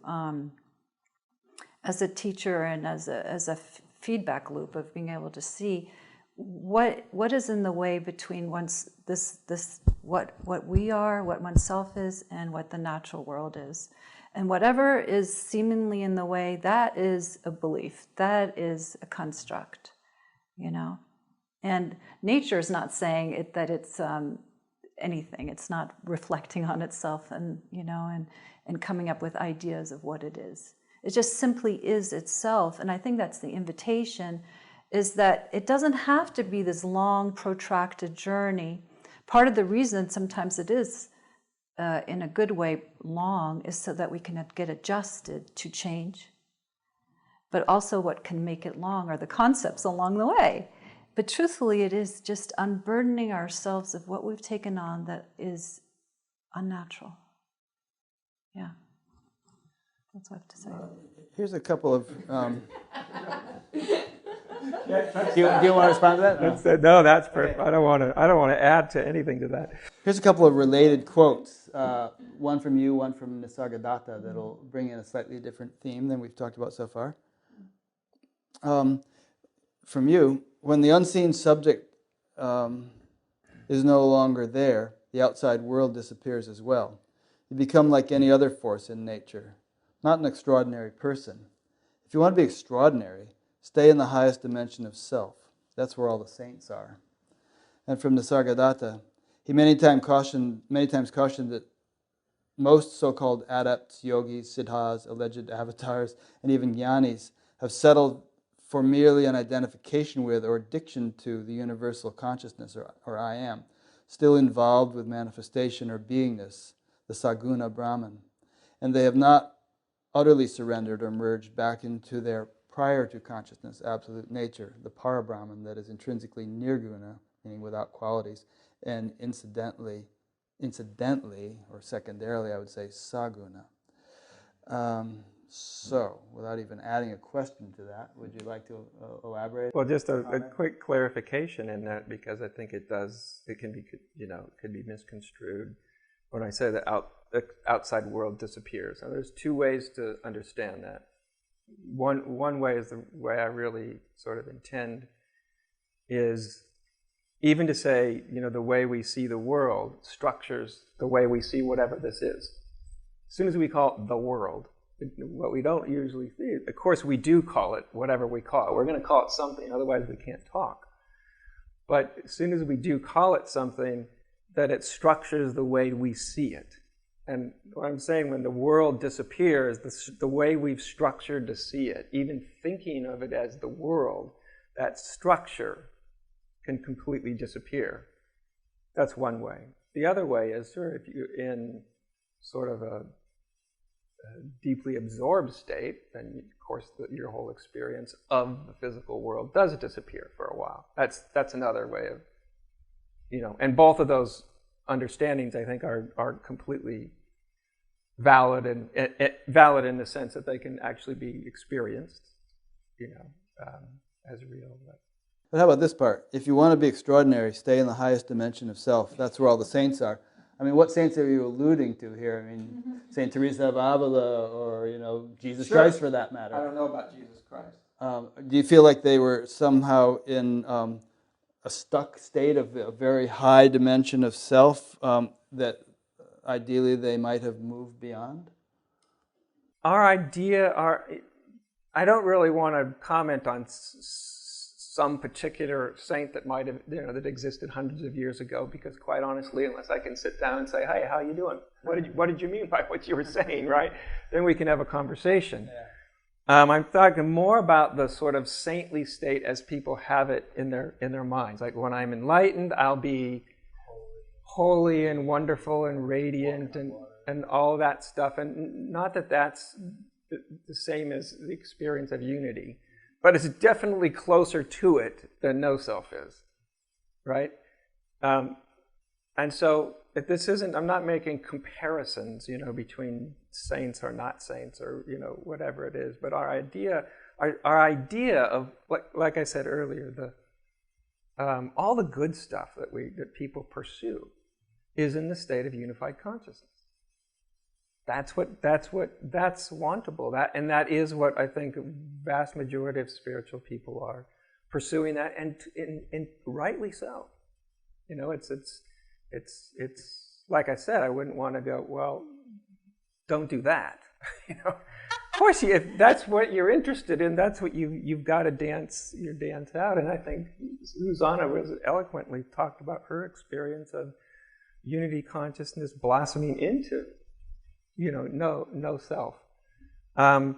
as a teacher and as a feedback loop of being able to see what is in the way between what we are, what oneself is, and what the natural world is. And whatever is seemingly in the way, that is a belief, that is a construct, And nature is not saying that it's anything. It's not reflecting on itself and coming up with ideas of what it is. It just simply is itself. And I think that's the invitation, is that it doesn't have to be this long, protracted journey. Part of the reason sometimes it is, in a good way, long, is so that we can get adjusted to change. But also what can make it long are the concepts along the way. But truthfully, it is just unburdening ourselves of what we've taken on that is unnatural. Yeah. That's what I have to say. Here's a couple of... do you want to respond to that? No, that's perfect. Okay. I don't want to add to anything to that. Here's a couple of related quotes. One from you, one from Nisargadatta, that'll bring in a slightly different theme than we've talked about so far. From you, when the unseen subject is no longer there, the outside world disappears as well. You become like any other force in nature, not an extraordinary person. If you want to be extraordinary, stay in the highest dimension of self. That's where all the saints are. And from Nisargadatta, he many times cautioned that most so-called adepts, yogis, siddhas, alleged avatars, and even jnanis have settled for merely an identification with or addiction to the universal consciousness, or I am, still involved with manifestation or beingness, the Saguna Brahman. And they have not utterly surrendered or merged back into their prior to consciousness absolute nature, the Para-Brahman that is intrinsically Nirguna, meaning without qualities, and incidentally, or secondarily, I would say Saguna. So, without even adding a question to that, would you like to elaborate? Well, just a quick clarification in that, because I think it can be, could be misconstrued when I say the outside world disappears. Now, there's two ways to understand that. One way is the way I really sort of intend is Even to say, the way we see the world structures the way we see whatever this is. As soon as we call it the world, what we don't usually see, of course we do call it whatever we call it. We're going to call it something, otherwise we can't talk. But as soon as we do call it something, that it structures the way we see it. And what I'm saying, when the world disappears, the way we've structured to see it, even thinking of it as the world, that structure can completely disappear. That's one way. The other way is, if you're in sort of a deeply absorbed state, then of course your whole experience of the physical world does disappear for a while. That's another way of, and both of those understandings, I think, are completely valid, and valid in the sense that they can actually be experienced, as real. But how about this part? If you want to be extraordinary, stay in the highest dimension of self. That's where all the saints are. I mean, what saints are you alluding to here? I mean, Saint Teresa of Avila, or Jesus Christ, for that matter. I don't know about Jesus Christ. Do you feel like they were somehow in a stuck state of a very high dimension of self that ideally they might have moved beyond? I don't really want to comment on some particular saint that might have, that existed hundreds of years ago, because quite honestly, unless I can sit down and say, "Hey, how you doing? What did you mean by what you were saying?" Right? Then we can have a conversation. Yeah. I'm talking more about the sort of saintly state as people have it in their minds. Like, when I'm enlightened, I'll be holy and wonderful and radiant and all that stuff. And not that that's the same as the experience of unity, but it's definitely closer to it than no self is, right? And so this isn't, I'm not making comparisons, between saints or not saints, or, whatever it is. But our idea of, like I said earlier, all the good stuff that people pursue is in the state of unified consciousness. That's wantable. That is what I think a vast majority of spiritual people are pursuing, that, and rightly so. It's like I said, I wouldn't want to go, well, don't do that. Of course, if that's what you're interested in, that's what you've got to dance your dance out. And I think Susanne was eloquently talked about her experience of unity consciousness blossoming into, no self. But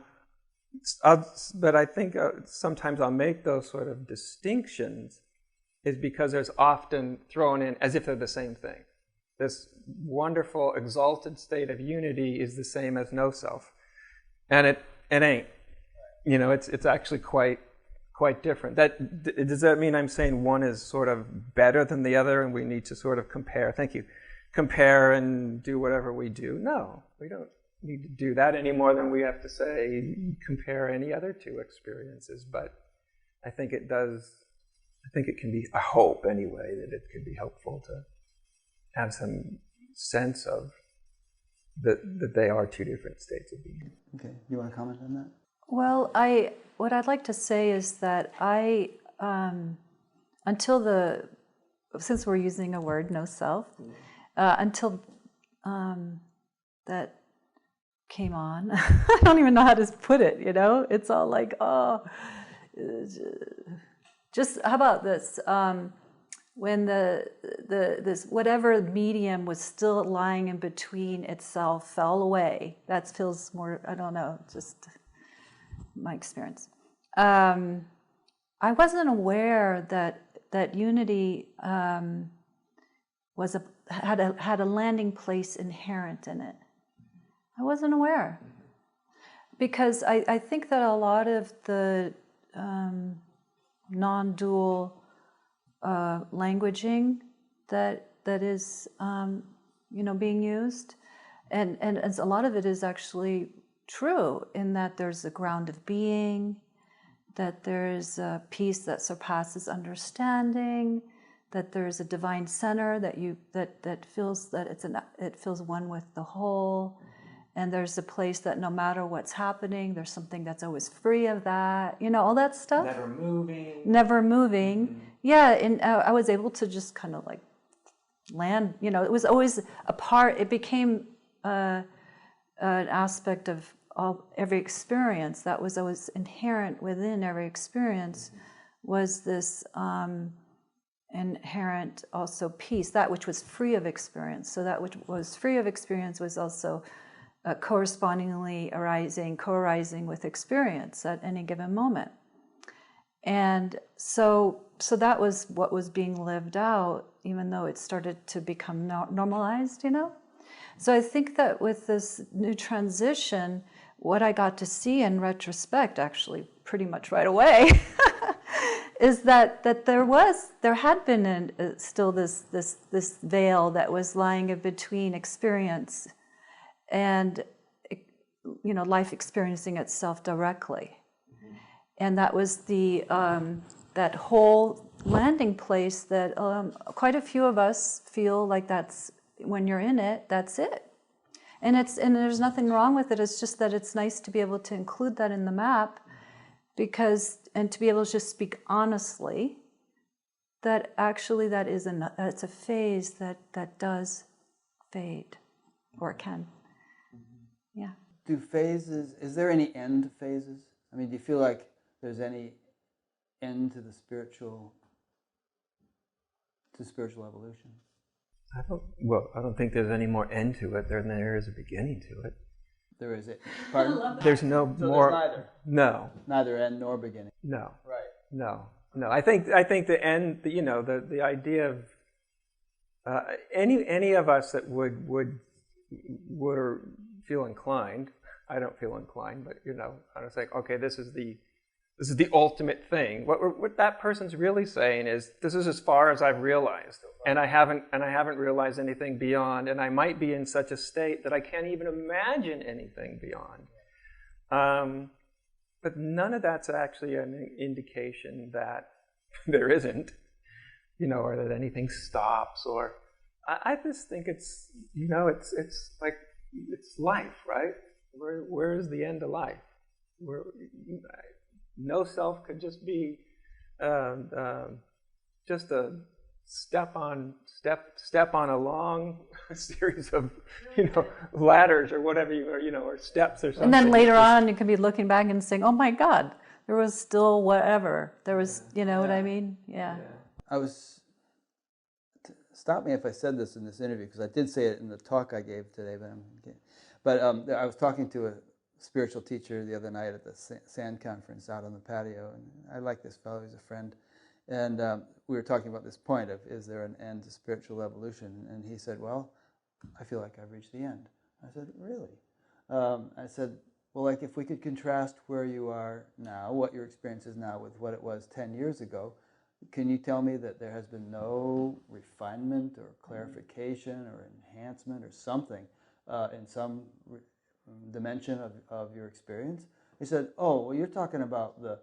I think sometimes I'll make those sort of distinctions is because there's often thrown in as if they're the same thing. This wonderful, exalted state of unity is the same as no self. And it ain't. It's actually quite different. Does that mean I'm saying one is sort of better than the other and we need to sort of compare? Thank you. Compare and do whatever we do. No, we don't need to do that any more than we have to say compare any other two experiences. But I think it can be, I hope anyway, that it could be helpful to have some sense of that they are two different states of being. Okay, you want to comment on that? Well, what I'd like to say is that since we're using a word, no self, until that came on, I don't even know how to put it, It's all like, just, how about this? When this whatever medium was still lying in between itself fell away, that feels more, I don't know, just my experience. I wasn't aware that unity had a landing place inherent in it. I wasn't aware, because I think that a lot of the non-dual languaging that is being used, and a lot of it is actually true, in that there's a ground of being, that there's a peace that surpasses understanding, that there's a divine center that feels that it feels one with the whole, and there's a place that no matter what's happening, there's something that's always free of that, all that stuff. Never moving. yeah, and I was able to just kind of like land, you know, it was always a part, it became an aspect of every experience that was always inherent within every experience, was this inherent also peace, that which was free of experience. So that which was free of experience was also correspondingly co-arising with experience at any given moment. And so that was what was being lived out, even though it started to become normalized, you know? So I think that with this new transition, what I got to see in retrospect, actually pretty much right away, is that there had been still this veil that was lying in between experience and, you know, life experiencing itself directly. And that was the that whole landing place that quite a few of us feel like that's, when you're in it, that's it. And there's nothing wrong with it. It's just that it's nice to be able to include that in the map, and to be able to just speak honestly that actually it's a phase that does fade, or can. Yeah. Do phases, is there any end to phases? I mean, do you feel like there's any end to the spiritual evolution? I don't think there's any more end to it than there is a beginning to it. There is it. Pardon? There's no so more. There's neither. No. Neither end nor beginning. No. Right. No. I think the end. You know, the idea of any of us that would feel inclined. I don't feel inclined, but you know, I was like, okay, this is the ultimate thing. What that person's really saying is, this is as far as I've realized, and I haven't realized anything beyond, and I might be in such a state that I can't even imagine anything beyond. But none of that's actually an indication that there isn't, you know, or that anything stops. Or I just think it's, you know, it's like it's life, right? Where is the end of life? No self could just be just a step on a long series of, you know, ladders or whatever, or steps or something. And then later on, you can be looking back and saying, "Oh my God, there was still whatever. There was, you know what I mean?" Yeah. Stop me if I said this in this interview, because I did say it in the talk I gave today, but I was talking to a spiritual teacher the other night at the SAND conference out on the patio, and I like this fellow, he's a friend, and we were talking about this point of, is there an end to spiritual evolution? And he said, well, I feel like I've reached the end. I said, really? I said, well, like if we could contrast where you are now, what your experience is now, with what it was 10 years ago, can you tell me that there has been no refinement or clarification or enhancement or something in some dimension of your experience? He said, oh, well, you're talking about the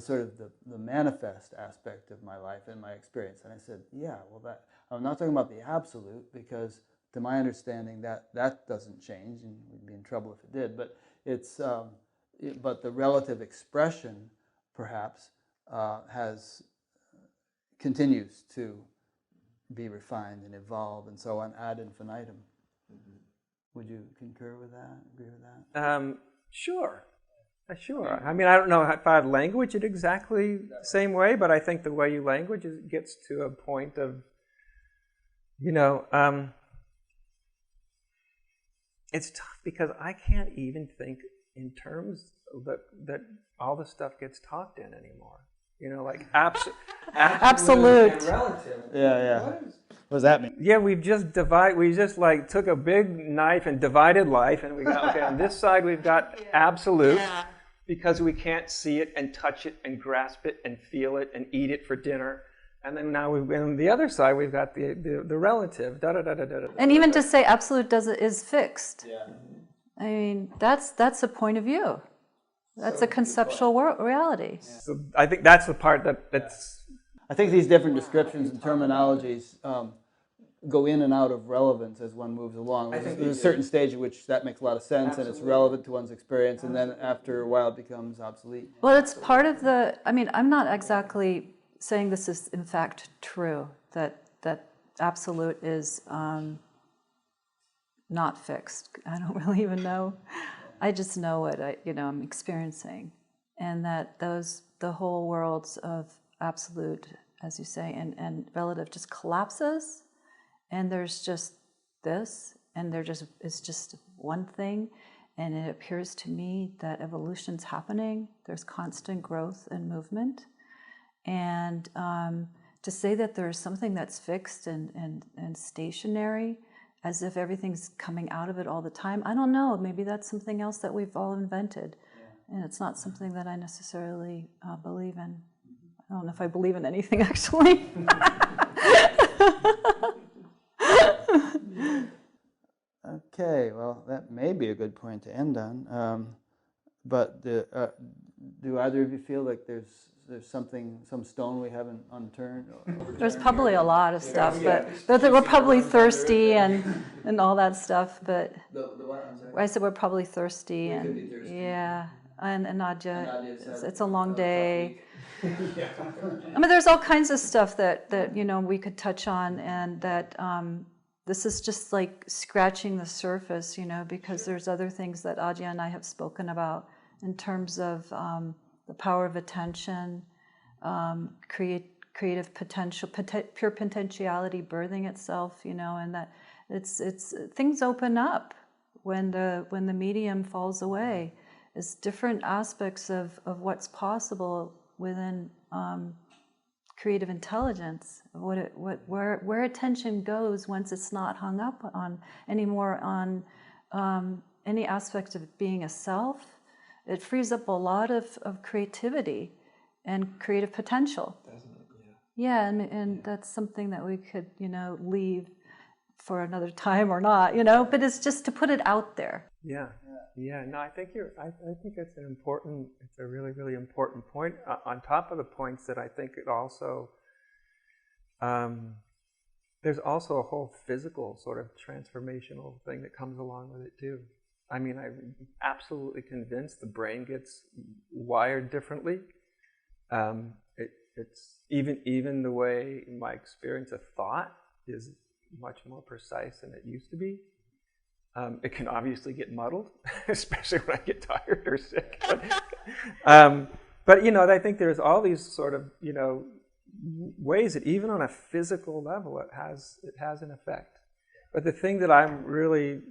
sort of the manifest aspect of my life and my experience. And I said, yeah, well, I'm not talking about the absolute, because to my understanding that doesn't change, and we'd be in trouble if it did, but but the relative expression perhaps continues to be refined and evolve and so on ad infinitum. Mm-hmm. Would you concur with that? Agree with that? Sure. Sure. I mean, I don't know if I'd language it exactly the same way, but I think the way you language it gets to a point of, you know, it's tough because I can't even think in terms that all the stuff gets talked in anymore. You know, like absolute and relative. Yeah. What does that mean? Yeah, we just like took a big knife and divided life, and we got, okay, on this side we've got absolute, because we can't see it and touch it and grasp it and feel it and eat it for dinner. And then now on the other side we've got the relative. And even to say absolute is fixed. Yeah. I mean, that's a point of view. That's a conceptual reality. Yeah. So I think that's the part that's... I think these different descriptions and terminologies go in and out of relevance as one moves along. There's a certain stage at which that makes a lot of sense. Absolutely. And it's relevant to one's experience, and then after a while it becomes obsolete. Well, it's part of I'm not exactly saying this is in fact true, that absolute is not fixed. I don't really even know. I just know what I'm experiencing, and that the whole worlds of absolute, as you say, and relative just collapses, and there's just this, and it's just one thing, and it appears to me that evolution's happening. There's constant growth and movement, and to say that there's something that's fixed and stationary, as if everything's coming out of it all the time, I don't know. Maybe that's something else that we've all invented, and it's not something that I necessarily believe in. I don't know if I believe in anything, actually. Okay, well, that may be a good point to end on. But do either of you feel like there's some stone we haven't unturned? There's probably a lot of stuff, but we're probably thirsty and all that stuff. But The what? I'm sorry. I said we're probably thirsty, could be thirsty. yeah. And Nadia, it's a long day. Yeah. I mean, there's all kinds of stuff that we could touch on, and that this is just like scratching the surface, because there's other things that Adya and I have spoken about in terms of the power of attention, creative potential, pure potentiality birthing itself, and that it's things open up when the medium falls away. It's different aspects of what's possible within creative intelligence, where attention goes once it's not hung up on anymore on any aspect of being a self. It frees up a lot of creativity and creative potential. Doesn't it? Yeah, and that's something that we could leave for another time or not, but it's just to put it out there. Yeah. No, I think it's a really, really important point. On top of the points that I think it also, there's also a whole physical sort of transformational thing that comes along with it too. I mean, I'm absolutely convinced the brain gets wired differently. It's even the way my experience of thought is much more precise than it used to be. It can obviously get muddled, especially when I get tired or sick. But I think there's all these sort of ways that even on a physical level it has an effect. But the thing that I'm really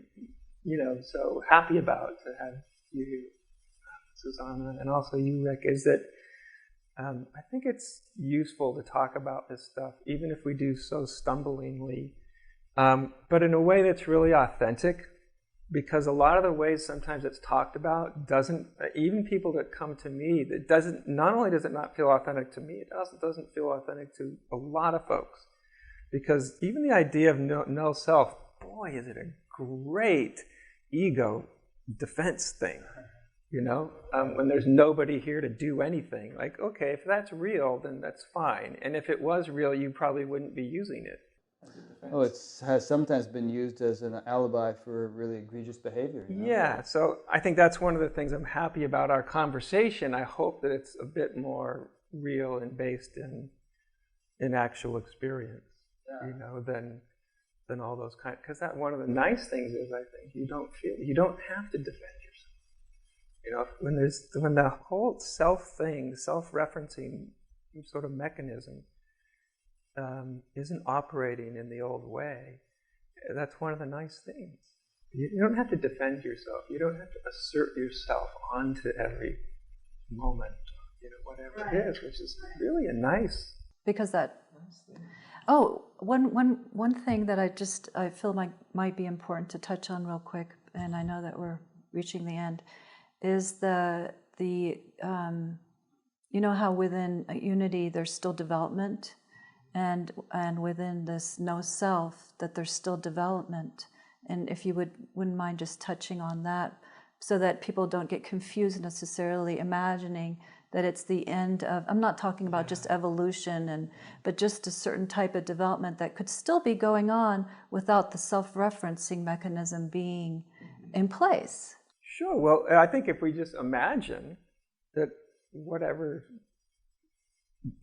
so happy about to have you, Susanne, and also you, Rick, is that I think it's useful to talk about this stuff, even if we do so stumblingly, but in a way that's really authentic, because a lot of the ways sometimes it's talked about doesn't, even people that come to me, not only does it not feel authentic to me, it also doesn't feel authentic to a lot of folks. Because even the idea of no self, boy, is it a great ego defense thing, when there's nobody here to do anything. Like, okay, if that's real, then that's fine. And if it was real, you probably wouldn't be using it. Oh, it has sometimes been used as an alibi for really egregious behavior. Yeah, so I think that's one of the things I'm happy about our conversation. I hope that it's a bit more real and based in actual experience, than all those kind. Because that one of the nice things is, I think, you don't have to defend yourself. When the whole self thing, self-referencing sort of mechanism isn't operating in the old way, that's one of the nice things. You don't have to defend yourself. You don't have to assert yourself onto every moment, whatever it is, which is really a nice. Because that. Oh, one thing that I feel might be important to touch on real quick, and I know that we're reaching the end, is the how within a unity there's still development. And within this no self, that there's still development. And if you wouldn't mind just touching on that, so that people don't get confused necessarily imagining that it's the end of, I'm not talking about just evolution, but just a certain type of development that could still be going on without the self-referencing mechanism being in place. Sure. Well, I think if we just imagine that whatever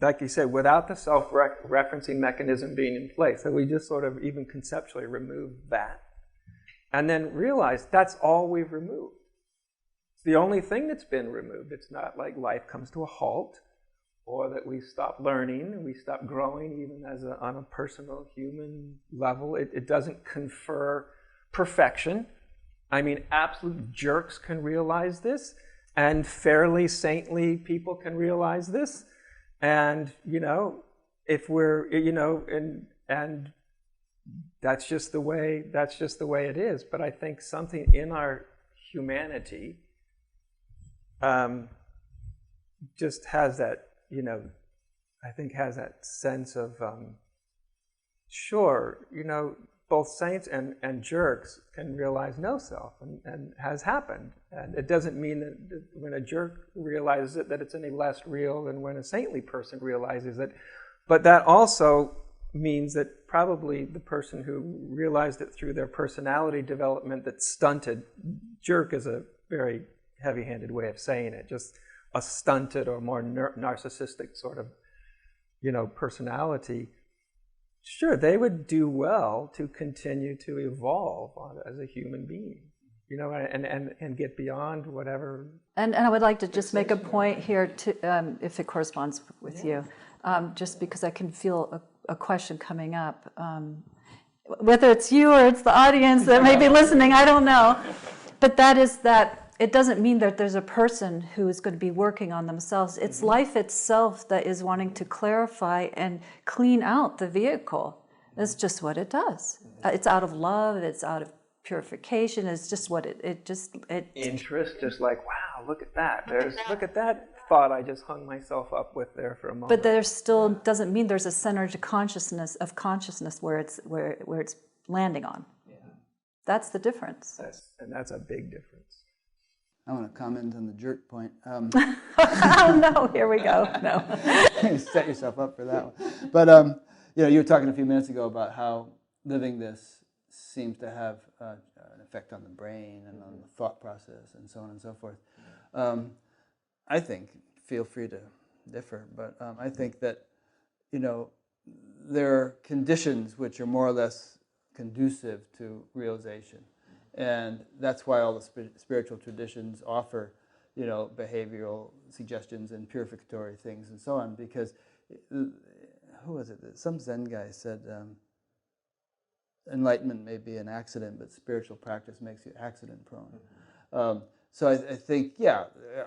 like you said, without the self-referencing mechanism being in place. So we just sort of even conceptually remove that. And then realize that's all we've removed. It's the only thing that's been removed. It's not like life comes to a halt, or that we stop learning and we stop growing even on a personal human level. It doesn't confer perfection. I mean, absolute jerks can realize this, and fairly saintly people can realize this. And, if we're, and that's just the way it is. But I think something in our humanity just has that, I think has that sense of, sure, both saints and jerks can realize no self, and has happened. And it doesn't mean that when a jerk realizes it, that it's any less real than when a saintly person realizes it. But that also means that probably the person who realized it through their personality development that's stunted, jerk is a very heavy-handed way of saying it, just a stunted or more narcissistic sort of, personality, sure, they would do well to continue to evolve as a human being, and get beyond whatever. And I would like to just make a point here, to, if it corresponds with you, just because I can feel a question coming up. Whether it's you or it's the audience that may be listening, I don't know. But that is that it doesn't mean that there's a person who is going to be working on themselves. It's life itself that is wanting to clarify and clean out the vehicle. That's just what it does. It's out of love. It's out of purification. It's just what it interest, just like, wow, look at that. Look at that thought I just hung myself up with there for a moment. But there still doesn't mean there's a center to consciousness where it's landing on. Yeah. That's the difference. That's a big difference. I want to comment on the jerk point. Oh no, here we go. No. Set yourself up for that one. But you were talking a few minutes ago about how living this seems to have an effect on the brain and on the thought process and so on and so forth. I think, feel free to differ, but I think that there are conditions which are more or less conducive to realization. And that's why all the spiritual traditions offer, behavioral suggestions and purificatory things and so on. Because, who was it? Some Zen guy said, enlightenment may be an accident, but spiritual practice makes you accident-prone. So I think,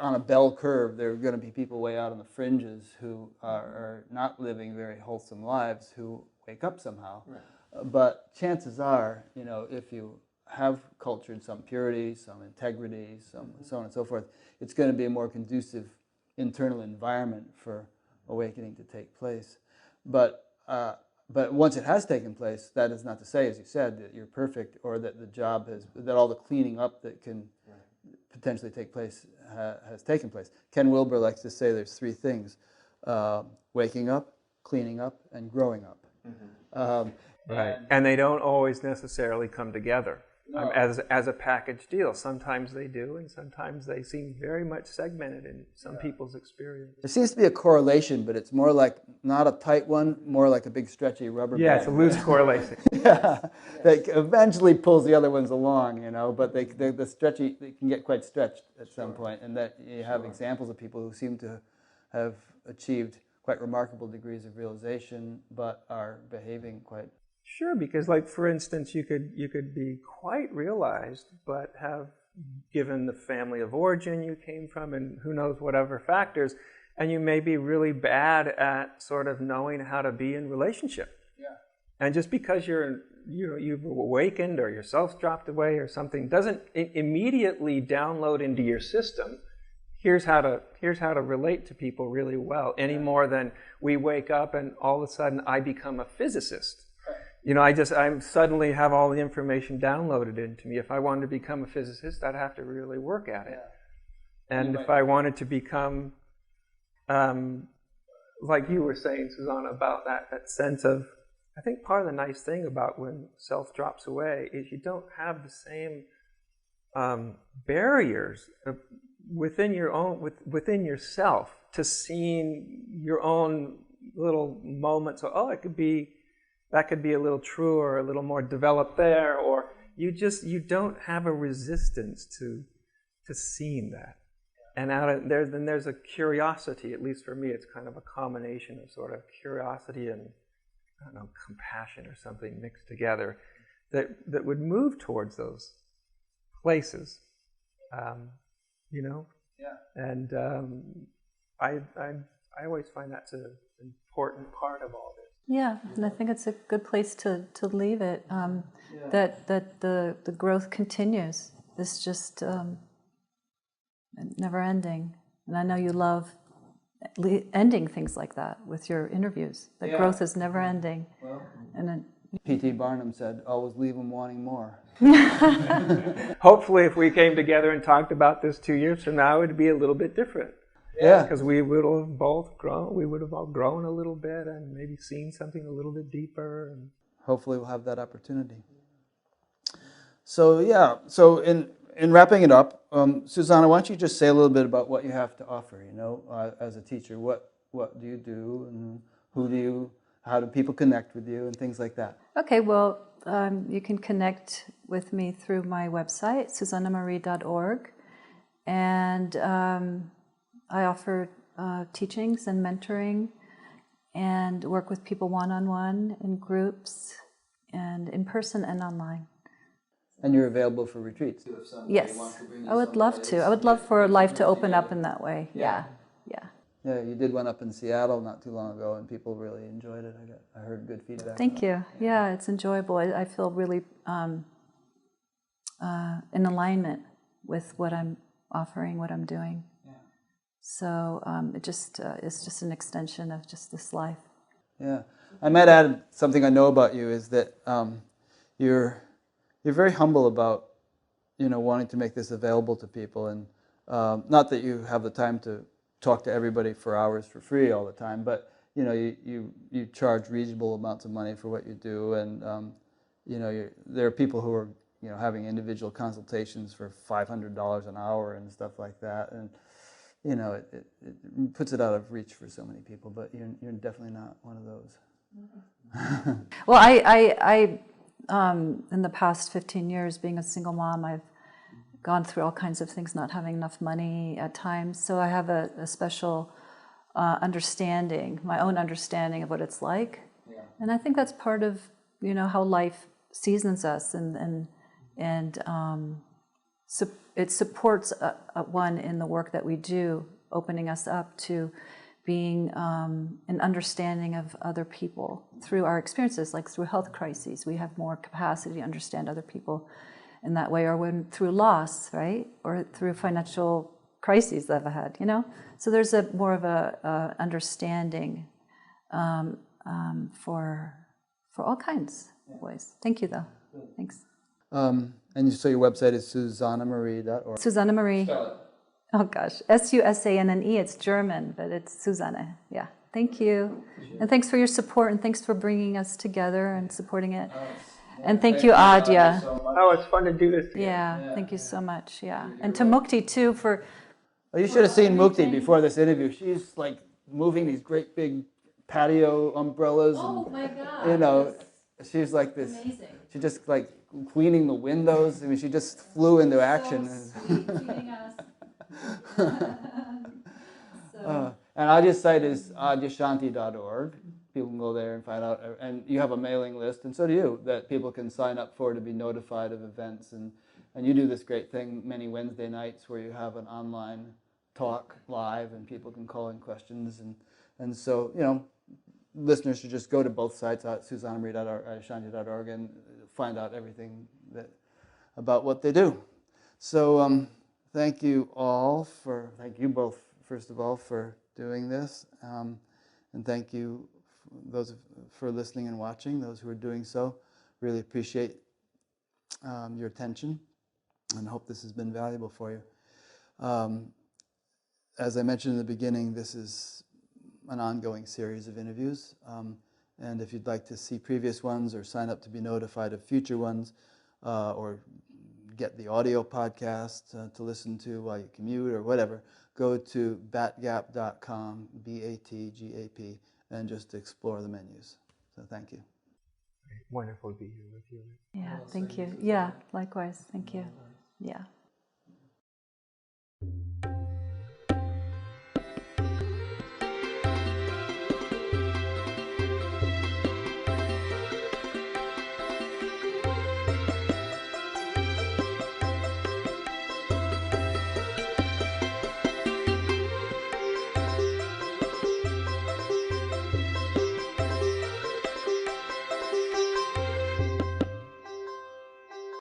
on a bell curve, there are going to be people way out on the fringes who are not living very wholesome lives who wake up somehow. Right. But chances are, if you have cultured some purity, some integrity, some so on and so forth, it's going to be a more conducive internal environment for awakening to take place. But once it has taken place, that is not to say, as you said, that you're perfect or that that all the cleaning up that can potentially take place has taken place. Ken Wilber likes to say there's three things: waking up, cleaning up, and growing up. Right, and they don't always necessarily come together. No. As a package deal. Sometimes they do, and sometimes they seem very much segmented in some people's experience. There seems to be a correlation, but it's more like not a tight one, more like a big stretchy rubber band. Yeah, it's a loose correlation. That eventually pulls the other ones along, but they can get quite stretched at some point, and that you have examples of people who seem to have achieved quite remarkable degrees of realization, but are behaving quite. Sure, because like for instance, you could be quite realized, but have given the family of origin you came from, and who knows whatever factors, and you may be really bad at sort of knowing how to be in relationship. Yeah. And just because you've awakened or your self's dropped away or something doesn't immediately download into your system. Here's how to relate to people really well, any more than we wake up and all of a sudden I become a physicist. I suddenly have all the information downloaded into me. If I wanted to become a physicist, I'd have to really work at it. Yeah. And if I wanted to become, like you were saying, Susanne, about that sense of, I think part of the nice thing about when self drops away is you don't have the same barriers within yourself to seeing your own little moments. Oh, that could be a little truer, a little more developed there, or you don't have a resistance to seeing that. And then there's a curiosity, at least for me, it's kind of a combination of sort of curiosity and, I don't know, compassion or something mixed together that would move towards those places, you know? Yeah. And I always find that's an important part of all this. Yeah, and I think it's a good place to leave it, that the growth continues. It's just never ending. And I know you love ending things like that with your interviews. That growth is never ending. Well, and P.T. Barnum said, always leave them wanting more. Hopefully, if we came together and talked about this 2 years from now, it would be a little bit different. Yeah. Because we would have both grown. We would have all grown a little bit and maybe seen something a little bit deeper. And hopefully we'll have that opportunity. So in wrapping it up, Susanne, why don't you just say a little bit about what you have to offer, as a teacher. What do you do, and how do people connect with you, and things like that? Okay, well, you can connect with me through my website, susannemarie.org, and I offer teachings and mentoring and work with people one-on-one, in groups, and in person and online. And you're available for retreats? Yes, I would love to. I would love for life to open up in that way. Yeah. Yeah, you did one up in Seattle not too long ago, and people really enjoyed it. I heard good feedback. Thank you. Yeah, it's enjoyable. I feel really in alignment with what I'm offering, what I'm doing. Yeah. So it's just an extension of just this life. Yeah, I might add something I know about you is that you're very humble about wanting to make this available to people, and not that you have the time to talk to everybody for hours for free all the time, but you charge reasonable amounts of money for what you do, and there are people who are having individual consultations for $500 an hour and stuff like that, and it puts it out of reach for so many people. But you're definitely not one of those. Well, I in the past 15 years, being a single mom, I've gone through all kinds of things, not having enough money at times. So I have a special understanding, my own understanding of what it's like. Yeah. And I think that's part of, how life seasons us, and it supports one in the work that we do, opening us up to being an understanding of other people through our experiences, like through health crises. We have more capacity to understand other people in that way, or when through loss, right? Or through financial crises that I've had, So there's more of a understanding for all kinds of ways. Thank you, though. Thanks. And so your website is susannemarie.org. Susanne Marie. Oh gosh, Susanne. It's German, but it's Susanne. Yeah. Thank you, and thanks for your support, and thanks for bringing us together and supporting it. And thank you, Adya. Oh, it's fun to do this together. Yeah, thank you so much. Yeah, and to Mukti too for. Oh, you should have seen Mukti before this interview. She's like moving these great big patio umbrellas. Oh my God! She's like this. Amazing. She just like cleaning the windows. I mean, she just flew into action. So sweet, feeding us. And Adya's site is adyashanti.org. People can go there and find out. And you have a mailing list, and so do you, that people can sign up for to be notified of events. And you do this great thing many Wednesday nights where you have an online talk live, and people can call in questions. And so, listeners should just go to both sites, susannemarie.org, adyashanti.org, and find out everything about what they do. So thank you both, first of all, for doing this. And thank you those for listening and watching, those who are doing so. Really appreciate your attention, and hope this has been valuable for you. As I mentioned in the beginning, this is an ongoing series of interviews. And if you'd like to see previous ones or sign up to be notified of future ones, or get the audio podcast to listen to while you commute or whatever, go to batgap.com, BATGAP, and just explore the menus. So thank you. Wonderful to be here with you. Yeah, thank you. Yeah, likewise. Thank you. Yeah.